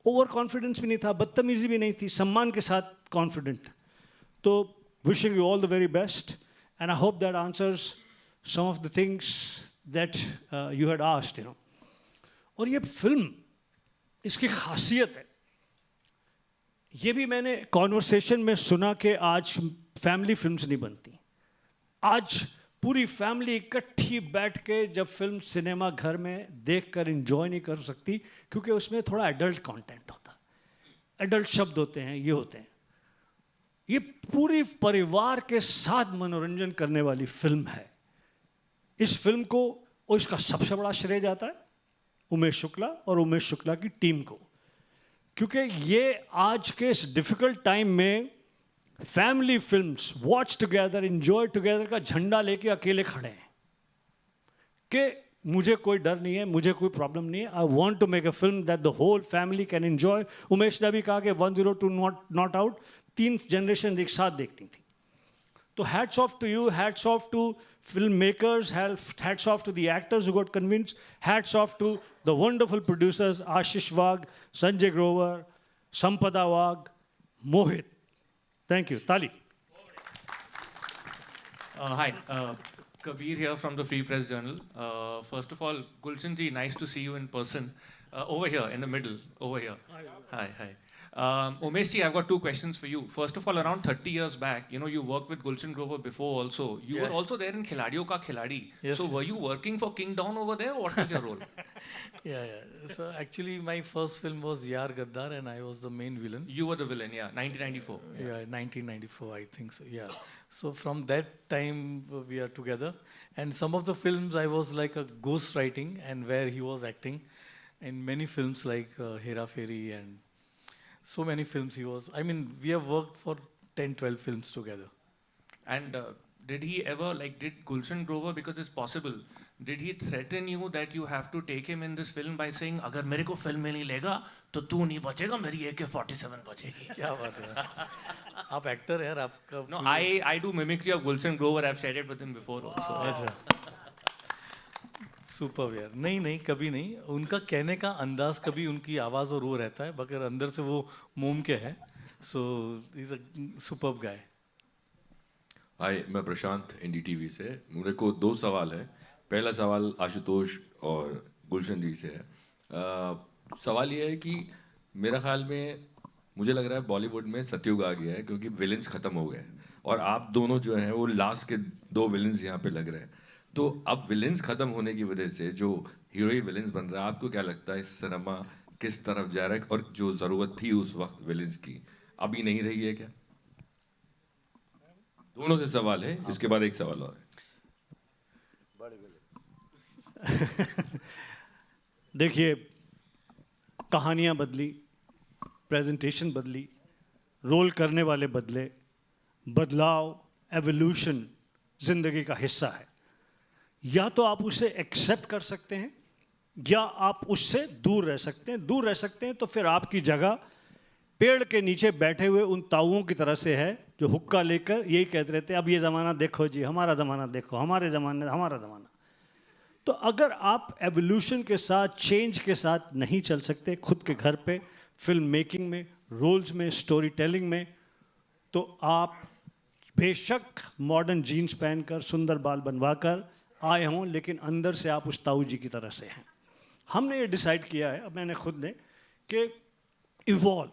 over confidence भी नहीं था, बदतमीजी भी नहीं थी, सम्मान के साथ कॉन्फिडेंट। तो wishing you all the very best and I hope that answers some of the things that you had asked, you know. और ये फिल्म, इसकी खासियत है, ये भी मैंने कॉन्वर्सेशन में सुना कि आज फैमिली फिल्म्स नहीं बनती। आज पूरी फैमिली इकट्ठी बैठ के जब फिल्म सिनेमा घर में देखकर एंजॉय नहीं कर सकती, क्योंकि उसमें थोड़ा एडल्ट कंटेंट होता है, एडल्ट शब्द होते हैं, ये होते हैं। ये पूरी परिवार के साथ मनोरंजन करने वाली फिल्म है। इस फिल्म को और इसका सबसे बड़ा श्रेय जाता है उमेश शुक्ला और उमेश शुक्ला की टीम को, क्योंकि ये आज के इस डिफ़िकल्ट टाइम में family films watch together enjoy together का झंडा लेके अकेले खड़े हैं कि मुझे कोई डर नहीं है, मुझे कोई प्रॉब्लम नहीं है, I want to make a film that the whole family can enjoy. Umesh ने भी कहा कि 102 नॉट आउट 3 जनरेशन एक साथ देखती थी। तो hats off to you, hats off to film makers, hats off to the actors who got convinced, hats off to the wonderful producers Ashish Wagh, Sanjay Grover, Sampada Wagh, Mohit. Thank you. ताली। Hi, Kabir here from the Free Press Journal. First of all, Gulshan ji, nice to see you in person. Over here, in the middle, over here. Hi. Umesh ji, I've got 2 questions for you. First of all, around 30 years back, you worked with Gulshan Grover before also. You were also there in Khiladiyon Ka Khiladi. Yes. So were you working for King Don over there, or what was your role? Yeah. So actually, my first film was Yaar Gaddar, and I was the main villain. You were the villain, yeah, 1994. Yeah, 1994, I think so. Yeah. So from that time, we are together. And some of the films, I was like a ghost writing, and where he was acting. In many films like Hera Fairy and so many films he was. I mean, we have worked for 10, 12 films together. And did he ever, did Gulshan Grover, because it's possible, did he threaten you that you have to take him in this film by saying, अगर मेरे को फिल्म में नहीं लेगा तो तू नहीं बचेगा, मेरी AK-47 बचेगी? क्या बात है? आप एक्टर यार, आपका. No, I do mimicry of Gulshan Grover. I've shared it with him before also. अच्छा. सुपर यार. नहीं कभी नहीं. उनका कहने का अंदाज, कभी उनकी आवाज़ और वो रहता है, मगर अंदर से वो मोम के है. सो इज अ सुपर्ब गाय. हाय, मैं प्रशांत NDTV से. मेरे को 2 सवाल है. पहला सवाल आशुतोष और गुलशन जी से है. सवाल ये है कि मेरा ख्याल में मुझे लग रहा है बॉलीवुड में सतयुग आ गया है, क्योंकि विलेंस ख़त्म हो गए हैं और आप दोनों जो हैं वो लास्ट के 2 विलेंस यहाँ पे लग रहे हैं. तो अब विलेंस ख़त्म होने की वजह से जो हीरो ही विलेंस बन रहा है, आपको क्या लगता है सिनेमा किस तरफ जा रहा है, और जो ज़रूरत थी उस वक्त विलेंस की अभी नहीं रही है क्या? दोनों से सवाल है, इसके बाद एक सवाल और है. देखिए, कहानियाँ बदली, प्रेजेंटेशन बदली, रोल करने वाले बदले. बदलाव, एवोल्यूशन जिंदगी का हिस्सा है. या तो आप उसे एक्सेप्ट कर सकते हैं या आप उससे दूर रह सकते हैं. दूर रह सकते हैं तो फिर आपकी जगह पेड़ के नीचे बैठे हुए उन ताऊओं की तरह से है जो हुक्का लेकर यही कहते रहते हैं, अब ये ज़माना देखो जी, हमारा ज़माना देखो, हमारा ज़माना. तो अगर आप एवोल्यूशन के साथ, चेंज के साथ नहीं चल सकते खुद के घर पे, फिल्म मेकिंग में, रोल्स में, स्टोरी टेलिंग में, तो आप बेशक मॉडर्न जीन्स पहनकर, सुंदर बाल बनवाकर आए हों, लेकिन अंदर से आप उस ताऊ जी की तरह से हैं. हमने ये डिसाइड किया है, अब मैंने खुद ने, कि इवॉल्व.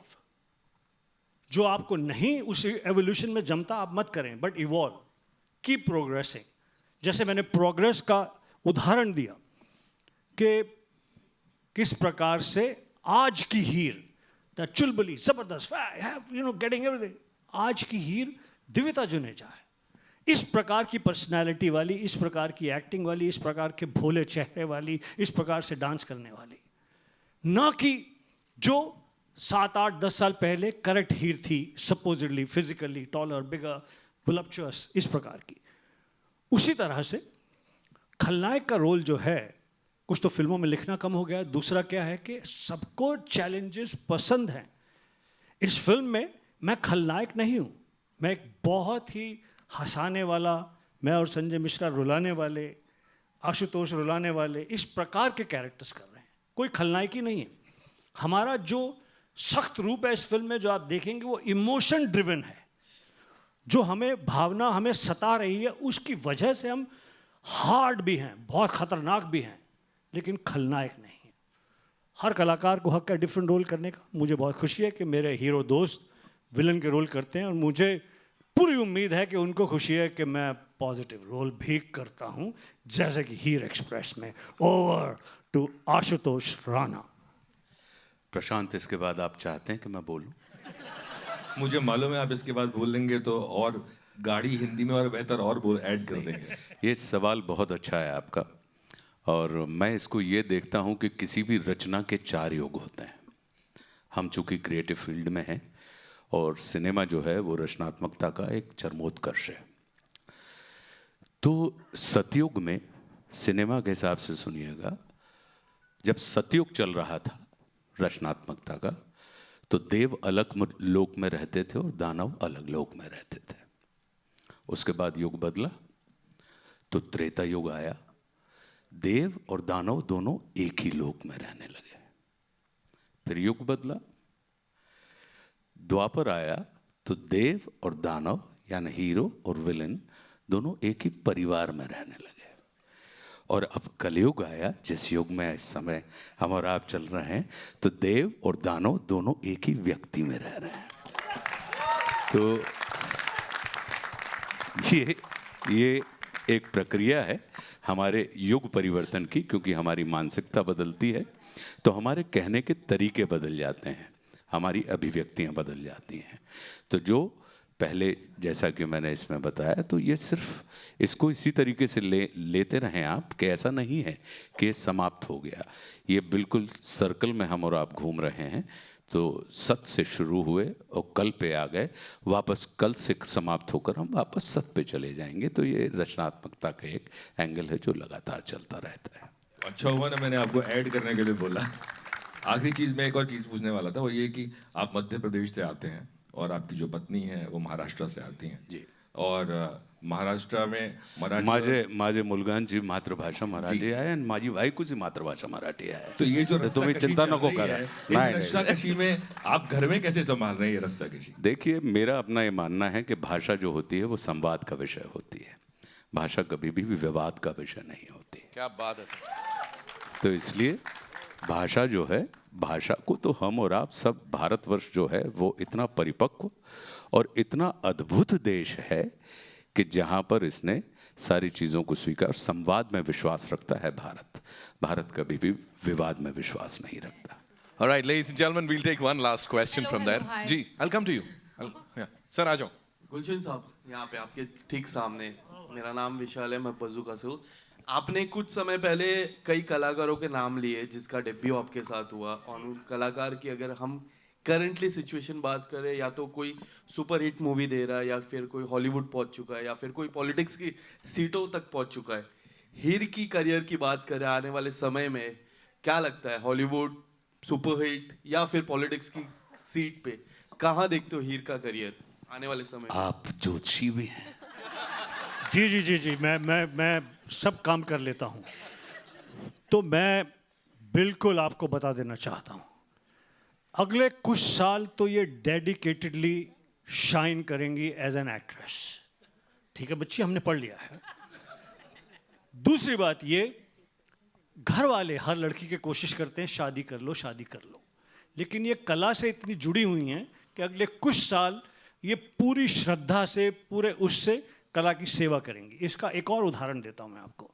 जो आपको नहीं उस एवोल्यूशन में जमता आप मत करें, बट इवॉल्व, कीप प्रोग्रेसिंग. जैसे मैंने प्रोग्रेस का उदाहरण दिया कि किस प्रकार से आज की हीर, द चुलबुली, जबरदस्त, गेटिंग एवरीथिंग, आज की हीर दिविता जुनेजा है. इस प्रकार की पर्सनालिटी वाली, इस प्रकार की एक्टिंग वाली, इस प्रकार के भोले चेहरे वाली, इस प्रकार से डांस करने वाली, ना कि जो 7, 8, 10 साल पहले करेक्ट हीर थी, सपोजिटली फिजिकली टॉलर, बिगर, वुलप्चुअस, इस प्रकार की. उसी तरह से खलनायक का रोल जो है, कुछ तो फिल्मों में लिखना कम हो गया है. दूसरा क्या है कि सबको चैलेंजेस पसंद हैं. इस फिल्म में मैं खलनायक नहीं हूँ, मैं एक बहुत ही हंसाने वाला, मैं और संजय मिश्रा रुलाने वाले, आशुतोष रुलाने वाले, इस प्रकार के कैरेक्टर्स कर रहे हैं. कोई खलनायक ही नहीं है. हमारा जो सख्त रूप है इस फिल्म में, जो आप देखेंगे, वो इमोशन ड्रिवन है. जो हमें भावना हमें सता रही है, उसकी वजह से हम हार्ड भी हैं, बहुत ख़तरनाक भी हैं, लेकिन खलनायक नहीं है. हर कलाकार को हक है डिफरेंट रोल करने का. मुझे बहुत खुशी है कि मेरे हीरो दोस्त विलन के रोल करते हैं, और मुझे पूरी उम्मीद है कि उनको खुशी है कि मैं पॉजिटिव रोल भी करता हूं, जैसे कि हीर एक्सप्रेस में. Over to Ashutosh Rana. प्रशांत, इसके बाद आप चाहते हैं कि मैं बोलूं? मुझे मालूम है आप इसके बाद बोल देंगे तो और गाड़ी हिंदी में और बेहतर और बोल ऐड कर देंगे. ये सवाल बहुत अच्छा है आपका, और मैं इसको ये देखता हूँ कि किसी भी रचना के 4 युग होते हैं। हम चूँकि क्रिएटिव फील्ड में हैं और सिनेमा जो है वो रचनात्मकता का एक चरमोत्कर्ष है। तो सतयुग में सिनेमा के हिसाब से सुनिएगा, जब सतयुग चल रहा था रचनात्मकता का, तो देव अलग लोक में रहते थे और दानव अलग लोक में रहते थे। उसके बाद युग बदला तो त्रेता युग आया, देव और दानव दोनों एक ही लोक में रहने लगे। फिर युग बदला, द्वापर आया तो देव और दानव यानी हीरो और विलेन दोनों एक ही परिवार में रहने लगे। और अब कलयुग आया, जिस युग में इस समय हम और आप चल रहे हैं, तो देव और दानव दोनों एक ही व्यक्ति में रह रहे हैं। तो ये एक प्रक्रिया है हमारे युग परिवर्तन की, क्योंकि हमारी मानसिकता बदलती है तो हमारे कहने के तरीके बदल जाते हैं, हमारी अभिव्यक्तियां बदल जाती हैं। तो जो पहले जैसा कि मैंने इसमें बताया, तो ये सिर्फ इसको इसी तरीके से लेते रहें आप कि ऐसा नहीं है कि समाप्त हो गया। ये बिल्कुल सर्कल में हम और आप घूम रहे हैं। तो सत से शुरू हुए और कल पे आ गए, वापस कल से समाप्त होकर हम वापस सत पे चले जाएंगे। तो ये रचनात्मकता का एक एंगल है जो लगातार चलता रहता है। अच्छा हुआ ना मैंने आपको ऐड करने के लिए बोला। आखिरी चीज़ मैं एक और चीज़ पूछने वाला था, वो ये कि आप मध्य प्रदेश से आते हैं और आपकी जो पत्नी है वो महाराष्ट्र से आती हैं जी। और महाराष्ट्र में मराठी माझे मुलगांची मातृभाषा मराठी आहे आणि माझी बायकोची मातृभाषा मराठी आहे। तो ये जो तुम्ही चिंता नको करा। नहीं, रस्साकशी में आप घर में कैसे संभाल रहे हैं ये रस्साकशी? देखिए, मेरा अपना ये मानना है कि भाषा जो होती है वो संवाद का विषय होती है। भाषा कभी भी विवाद का विषय नहीं होती। क्या बात है सर। तो इसलिए भाषा जो है, भाषा को तो हम और आप सब, भारतवर्ष जो है वो इतना परिपक्व और इतना अद्भुत देश है कि जहाँ पर इसने सारी चीज़ों को स्वीकार, संवाद में विश्वास रखता है। भारत कभी भी विवाद में विश्वास नहीं रखता। All right, ladies and gentlemen, we'll take one last question Hello, from hello, there. hi. जी, I'll come to you. Sir आ जाओ। गुलशन साहब, यहाँ पे आपके ठीक सामने, मेरा नाम विशाल है, मैं बजूका से हूँ। आपने कुछ समय पहले कई कलाकारों के नाम लिए जिसका डेब्यू आपके साथ हुआ, और उन कलाकार की अगर हम करंटली सिचुएशन बात करें, या तो कोई सुपर हिट मूवी दे रहा है, या फिर कोई हॉलीवुड पहुंच चुका है, या फिर कोई पॉलिटिक्स की सीटों तक पहुंच चुका है। हीर की करियर की बात करें आने वाले समय में, क्या लगता है हॉलीवुड सुपर हिट या फिर पॉलिटिक्स की सीट पे कहाँ देखते हो हीर का करियर आने वाले समय में? आप ज्योतिषी भी हैं। जी जी जी जी, मैं सब काम कर लेता हूँ। तो मैं बिल्कुल आपको बता देना चाहता हूँ, अगले कुछ साल तो ये डेडिकेटेडली शाइन करेंगी एज एन एक्ट्रेस। ठीक है बच्ची, हमने पढ़ लिया है। दूसरी बात ये, घर वाले हर लड़की की कोशिश करते हैं शादी कर लो शादी कर लो, लेकिन ये कला से इतनी जुड़ी हुई हैं कि अगले कुछ साल ये पूरी श्रद्धा से, पूरे उससे कला की सेवा करेंगी। इसका एक और उदाहरण देता हूँ मैं आपको।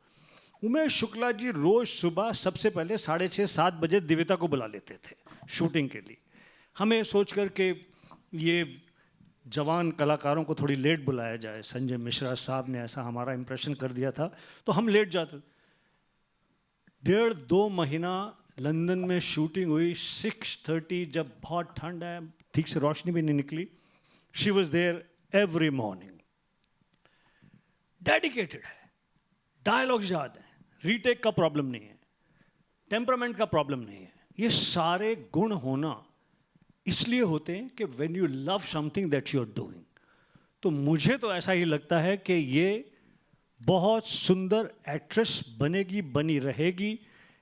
उमेश शुक्ला जी रोज सुबह सबसे पहले 6:30-7 बजे दिव्यता को बुला लेते थे शूटिंग के लिए। हमें सोच कर के ये जवान कलाकारों को थोड़ी लेट बुलाया जाए, संजय मिश्रा साहब ने ऐसा हमारा इंप्रेशन कर दिया था, तो हम लेट जाते। 1.5-2 महीना लंदन में शूटिंग हुई। 6:30 जब बहुत ठंड है, ठीक से रोशनी भी नहीं निकली, she was there every morning. Dedicated है, डायलॉग्स याद है, रीटेक का प्रॉब्लम नहीं है, टेम्परामेंट का प्रॉब्लम नहीं है। ये सारे गुण होना इसलिए होते हैं कि when you love something that you are doing. तो मुझे तो ऐसा ही लगता है कि ये बहुत सुंदर एक्ट्रेस बनेगी, बनी रहेगी,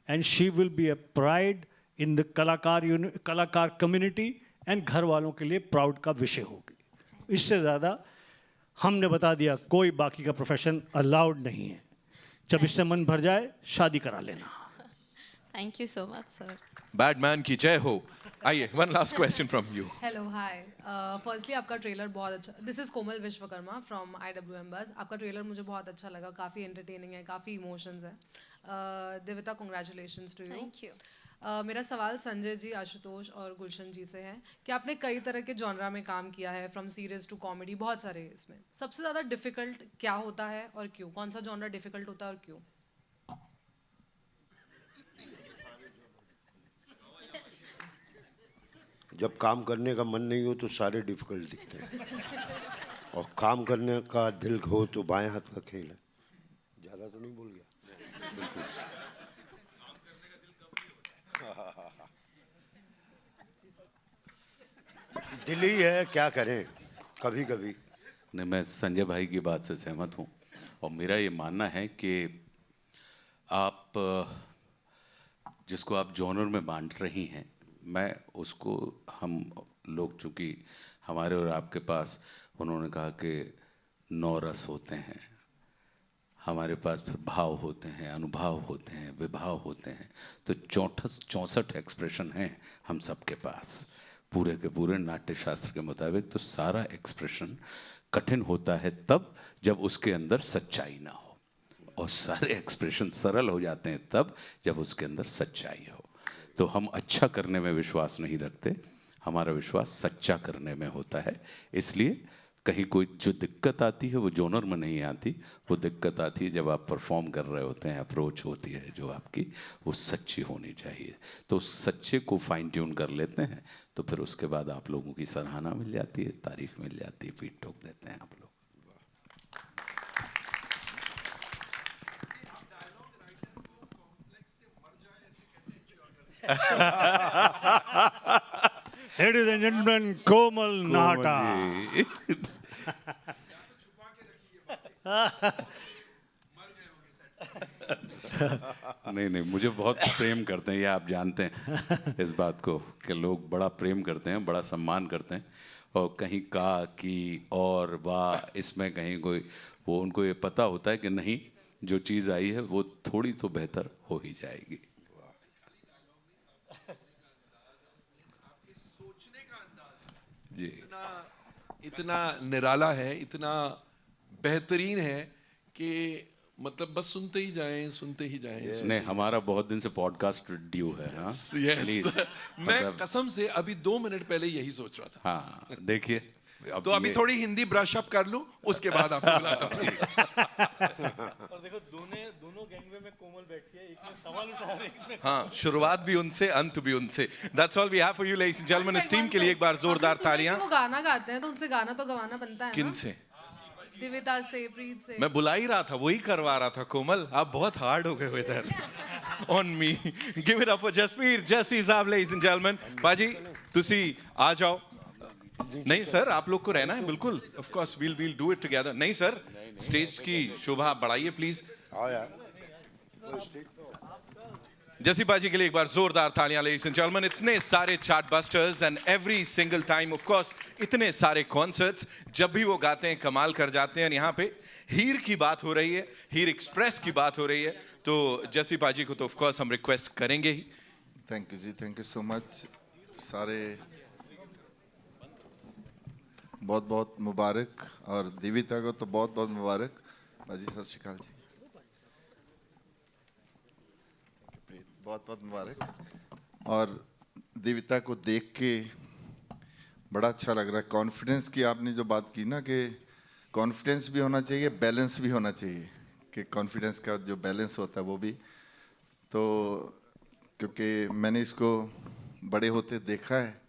and she will be a pride in the कलाकार कम्युनिटी, एंड घर वालों के लिए प्राउड का विषय होगी। इससे ज़्यादा हमने बता दिया, कोई बाकी का प्रोफेशन अलाउड नहीं है। जब इससे मन भर जाए शादी करा लेना। Thank you so much sir. Badman की जय हो। आइए, one last question from you. Hello hi, firstly आपका ट्रेलर बहुत अच्छा। This is Komal Vishwakarma from IWM बस। आपका ट्रेलर मुझे बहुत अच्छा लगा, काफ़ी एंटरटेनिंग है, काफ़ी इमोशंस है। Divyata, congratulations to you. Thank you. मेरा सवाल संजय जी, आशुतोष और गुलशन जी से है कि आपने कई तरह के जॉनरा में काम किया है, फ्रॉम सीरियस टू कॉमेडी, बहुत सारे। इसमें सबसे ज़्यादा डिफ़िकल्ट क्या होता है और क्यों? कौन सा जॉनरा डिफ़िकल्ट होता है और क्यों? जब काम करने का मन नहीं हो तो सारे डिफिकल्ट दिखते हैं, और काम करने का दिल हो तो बाएं हाथ का खेल है। ज़्यादा तो नहीं बोल गया? बिल्कुल। दिल ही है, क्या करें कभी कभी। नहीं, मैं संजय भाई की बात से सहमत हूँ, और मेरा ये मानना है कि आप जिसको आप जॉनर में बांट रही हैं, मैं उसको, हम लोग चूँकि हमारे और आपके पास, उन्होंने कहा कि 9 रस होते हैं, हमारे पास फिर भाव होते हैं, अनुभाव होते हैं, विभाव होते हैं, तो 64 एक्सप्रेशन हैं हम सबके पास पूरे के पूरे नाट्य शास्त्र के मुताबिक। तो सारा एक्सप्रेशन कठिन होता है तब जब उसके अंदर सच्चाई ना हो, और सारे एक्सप्रेशन सरल हो जाते हैं तब जब उसके अंदर सच्चाई हो। तो हम अच्छा करने में विश्वास नहीं रखते, हमारा विश्वास सच्चा करने में होता है। इसलिए कहीं कोई जो दिक्कत आती है वो जोनर में नहीं आती, वो दिक्कत आती है जब आप परफॉर्म कर रहे होते हैं, अप्रोच होती है जो आपकी, वो सच्ची होनी चाहिए। तो उस सच्चे को फाइन ट्यून कर लेते हैं, तो फिर उसके बाद आप लोगों की सराहना मिल जाती है, तारीफ मिल जाती है, पीठ ठोक देते हैं आप लोग। Ladies and gentlemen, Komal Nahata. नहीं नहीं, मुझे बहुत प्रेम करते हैं, ये आप जानते हैं इस बात को, कि लोग बड़ा प्रेम करते हैं, बड़ा सम्मान करते हैं, और कहीं का की और वाह इसमें कहीं कोई, वो उनको ये पता होता है कि नहीं, जो चीज़ आई है वो थोड़ी तो बेहतर हो ही जाएगी। जी, इतना निराला है, इतना बेहतरीन है कि मतलब बस सुनते ही जाएं, सुनते ही जाएं। नहीं, हमारा बहुत दिन से पॉडकास्ट ड्यू है। हाँ Yes. मैं कसम से अभी 2 मिनट पहले यही सोच रहा था। हाँ देखिए, तो अभी थोड़ी हिंदी ब्रश अप कर लूं, उसके बाद आपको बुलाता हूं। और देखो दोनों गैंगवे में कोमल बैठी है, एक ने सवाल उठा रहे हैं। हाँ, शुरुआत भी उनसे, अंत भी उनसे। That's all we have for you, ladies and gentlemen. इस टीम के लिए एक बार जोरदार तालियां। वो गाना गाते हैं तो उनसे गाना तो गवाना बनता है ना। किनसे? दिविता से, प्रीत से। मैं बुला ही रहा था, वही करवा रहा था। कोमल, आप बहुत हार्ड हो गए हो इधर। On me. Give it up for Jaspreet, Jesse साहब, ladies and gentlemen. बाजी, तुसी आ जाओ। नहीं सर, आप लोग को रहना है बिल्कुल। Of course, we'll do it together. नहीं सर, स्टेज की शोभा बढ़ाइए प्लीज। जसी बाजी के लिए एक बार जोरदार तालियां, ladies and gentlemen. इतने सारे chart busters and every single time, of course इतने सारे कॉन्सर्ट्स, जब भी वो गाते हैं कमाल कर जाते हैं। यहाँ पे हीर की बात हो रही है, हीर एक्सप्रेस की बात हो रही है, तो जसी बाजी को तो ऑफ कोर्स हम रिक्वेस्ट करेंगे ही। थैंक यू जी, थैंक यू सो मच। सारे बहुत बहुत मुबारक, और देविता को तो बहुत बहुत मुबारक। बाजी सत श्री अकाल जी, बहुत बहुत मुबारक। और देविता को देख के बड़ा अच्छा लग रहा है। कॉन्फिडेंस की आपने जो बात की ना, कि कॉन्फिडेंस भी होना चाहिए, बैलेंस भी होना चाहिए, कि कॉन्फिडेंस का जो बैलेंस होता है वो भी। तो क्योंकि मैंने इसको बड़े होते देखा है,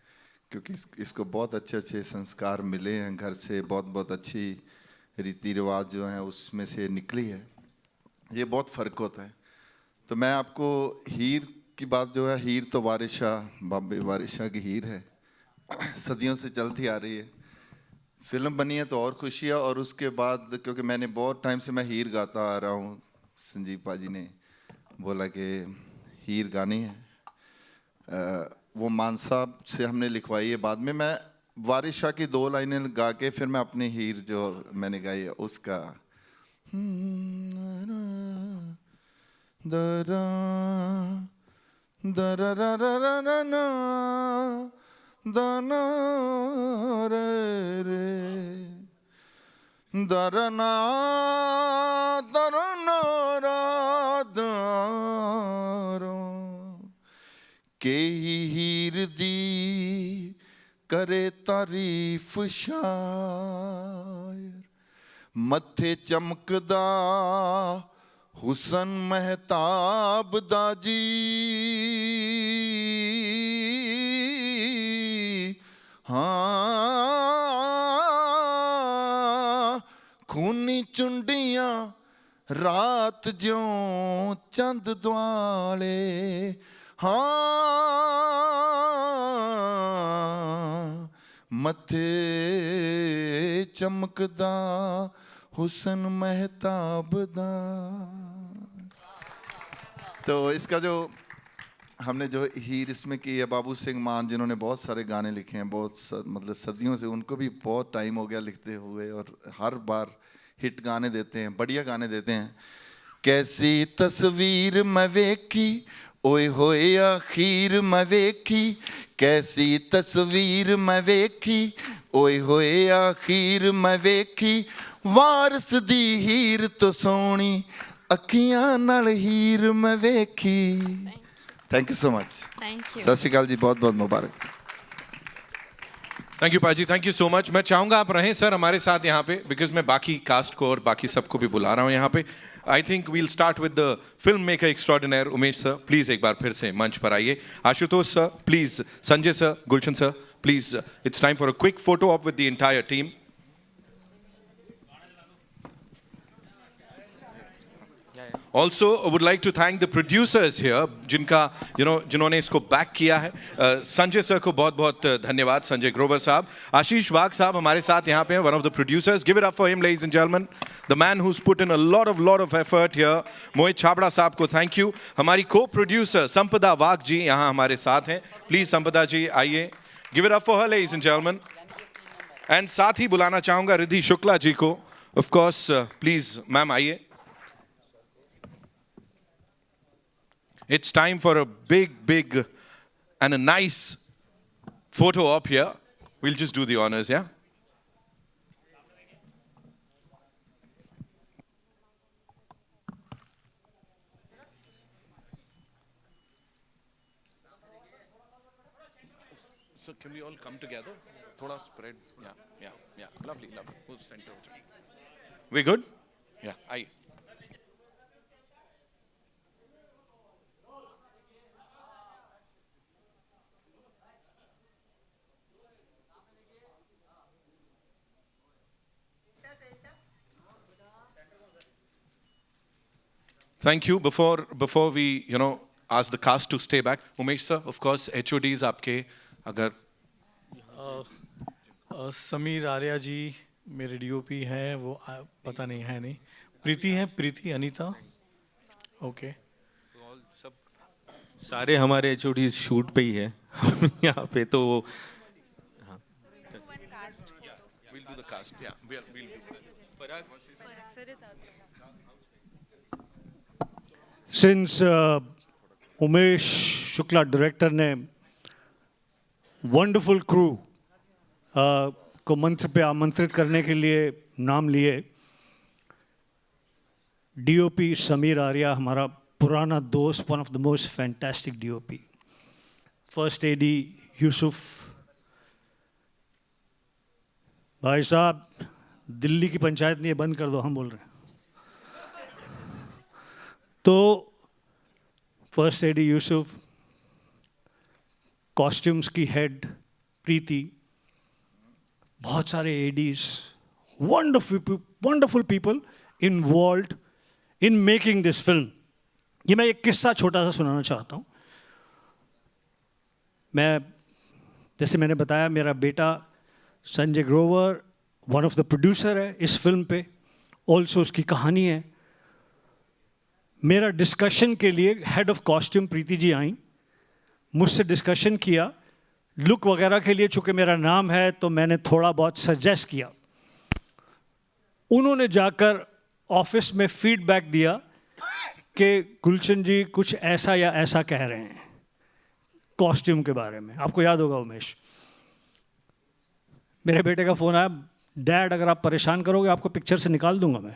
क्योंकि इसको बहुत अच्छे अच्छे संस्कार मिले हैं घर से, बहुत बहुत अच्छी रीति रिवाज जो हैं उसमें से निकली है। ये बहुत फ़र्क होता है। तो मैं आपको हीर की बात जो है, हीर तो वारिस शाह, बाबे वारिस शाह की हीर है, सदियों से चलती आ रही है। फिल्म बनी है तो और खुशी है। और उसके बाद क्योंकि मैंने बहुत टाइम से मैं हीर गाता आ रहा हूँ, संजीव पाजी ने बोला कि हीर गानी है, वो मान साहब से हमने लिखवाई है। बाद में मैं वारिस शाह की 2 लाइनें गा के फिर मैं अपनी हीर जो मैंने गाई है उसका दरा दरा रा रा रा रा ना दाना रे रे दरना दरना रा दारो के हीर दी करे तारीफ शायर मथे चमकदा हुसन महताब दाजी हाँ खूनी चुंडियां रात ज्यों चंद दुआले, हाँ मथे चमकदा हुसन महताब दा। तो इसका जो हमने जो हीर इसमें की है बाबू सिंह मान, जिन्होंने बहुत सारे गाने लिखे हैं, बहुत मतलब सदियों से, उनको भी बहुत टाइम हो गया लिखते हुए और हर बार हिट गाने देते हैं, बढ़िया गाने देते हैं। कैसी तस्वीर मैं वेखी ओए होए आखिर मैं वेखी, कैसी तस्वीर मैं वेखी ओए होए आखिर मैं वेखी, वारस दी हीर तो सोनी अखियां नाल हीर मैं वेखी। Thank you so much. Thank you. Sat Sri Akal जी, बहुत बहुत मुबारक। थैंक यू पाजी, थैंक यू सो मच। मैं चाहूंगा आप रहें सर हमारे साथ यहाँ पे, बिकॉज मैं बाकी कास्ट को और बाकी सबको भी बुला रहा हूँ यहाँ पे। I think we'll start with the film maker extraordinaire Umesh sir, please एक बार फिर से मंच पर आइए। Ashutosh sir please, Sanjay sir, Gulshan sir please, it's time for a quick photo op with the entire team. Also, I would like to thank the producers here, जिनका जिन्होंने इसको बैक किया है। संजय सर को बहुत बहुत धन्यवाद, संजय ग्रोवर साहब। आशीष वाघ साहब हमारे साथ यहाँ पे हैं, one of the producers. Give it up for him, ladies and gentlemen. The man who's put in a lot of effort here. मोहित छाबड़ा साहब को thank you. हमारी co-producer संपदा वाघ जी यहाँ हमारे साथ हैं। Please संपदा जी आइए। Give it up for her, ladies and gentlemen. And साथ ही बुलाना चाहूँगा रिद्धि शुक्ला जी को। Of course, please मैम आइए। It's time for a big and a nice photo op here. We'll just do the honors, yeah? So can we all come together? Thoda spread. Yeah. Lovely. Who's center? We good? Yeah, aye. Thank you. Before we ask the cast to stay back, Umesh sir, of course, HODs आपके अगर समीर आर्या जी मेरे DOP हैं, वो पता नहीं है नहीं, प्रीति अनीता, ओके। सारे हमारे HODs शूट पे ही है यहाँ पे, तो we'll do the cast. Yeah, we'll do. Since Umesh Shukla director ने वंडरफुल क्रू को मंच पे आमंत्रित करने के लिए नाम लिए, DOP समीर आर्या हमारा पुराना दोस्त, one of the most fantastic DOP। First AD Yusuf भाई साहब, दिल्ली की पंचायत नहीं है, बंद कर दो, हम बोल रहे हैं। तो फर्स्ट AD यूसुफ, कॉस्ट्यूम्स की हेड प्रीति, बहुत सारे ADs, wonderful people involved in making this film. ये मैं एक किस्सा छोटा सा सुनाना चाहता हूँ। जैसे मैंने बताया, मेरा बेटा Sanjay Grover one of the producer है इस फिल्म पे, ऑल्सो उसकी कहानी है। मेरा डिस्कशन के लिए head of costume Preeti ji आई, मुझसे डिस्कशन किया लुक वगैरह के लिए। चूँकि मेरा नाम है तो मैंने थोड़ा बहुत सजेस्ट किया। उन्होंने जाकर ऑफिस में फीडबैक दिया कि गुलशन जी कुछ ऐसा या ऐसा कह रहे हैं कॉस्ट्यूम के बारे में। आपको याद होगा उमेश, मेरे बेटे का फ़ोन आया, डैड अगर आप परेशान करोगे आपको पिक्चर से निकाल दूंगा मैं।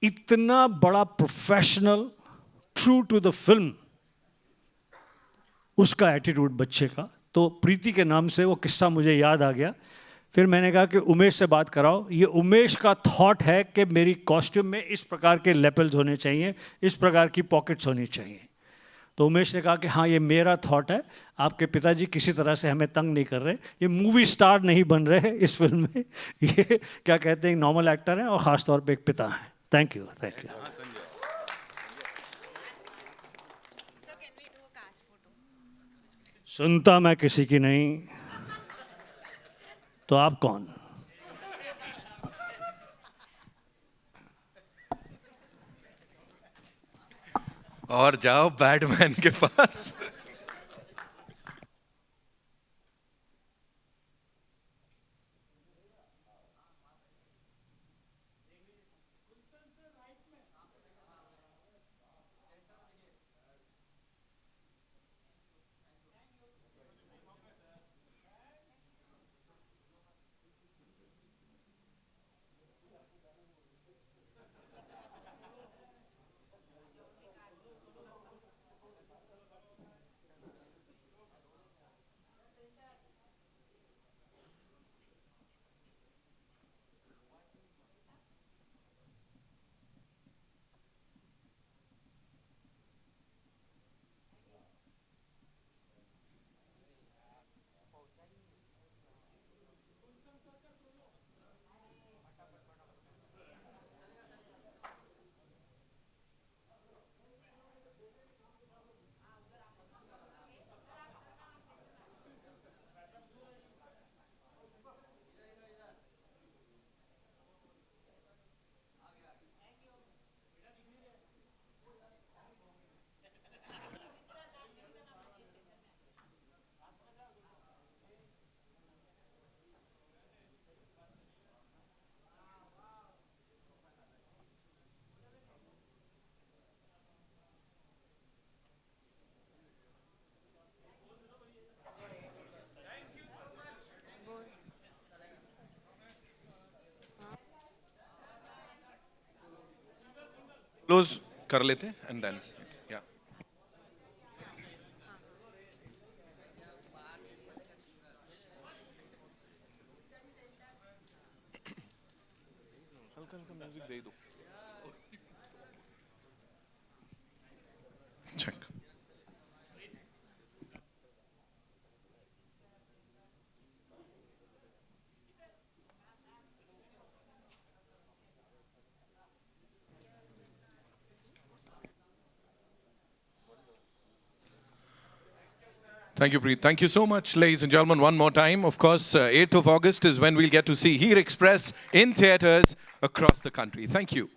इतना बड़ा professional, true to the film उसका एटीट्यूड बच्चे का। तो प्रीति के नाम से वो किस्सा मुझे याद आ गया। फिर मैंने कहा कि उमेश से बात कराओ। ये उमेश का थॉट है कि मेरी कॉस्ट्यूम में इस प्रकार के लेपल्स होने चाहिए, इस प्रकार की पॉकेट्स होनी चाहिए। तो उमेश ने कहा कि हाँ ये मेरा थॉट है, आपके पिताजी किसी तरह से हमें तंग नहीं कर रहे, ये मूवी स्टार नहीं बन रहे इस फिल्म में, ये क्या कहते हैं नॉर्मल एक्टर हैं और ख़ास तौर पे एक पिता हैं। Thank you, thank you. सुनता मैं किसी की नहीं, तो आप कौन? और जाओ बैटमैन के पास। क्लोज कर लेते हैं एंड देन या हल्का हल्का म्यूजिक दे दो। Check. Thank you, Preet. Thank you so much, ladies and gentlemen. One more time. Of course, 8th of August is when we'll get to see Heer Express in theaters across the country. Thank you.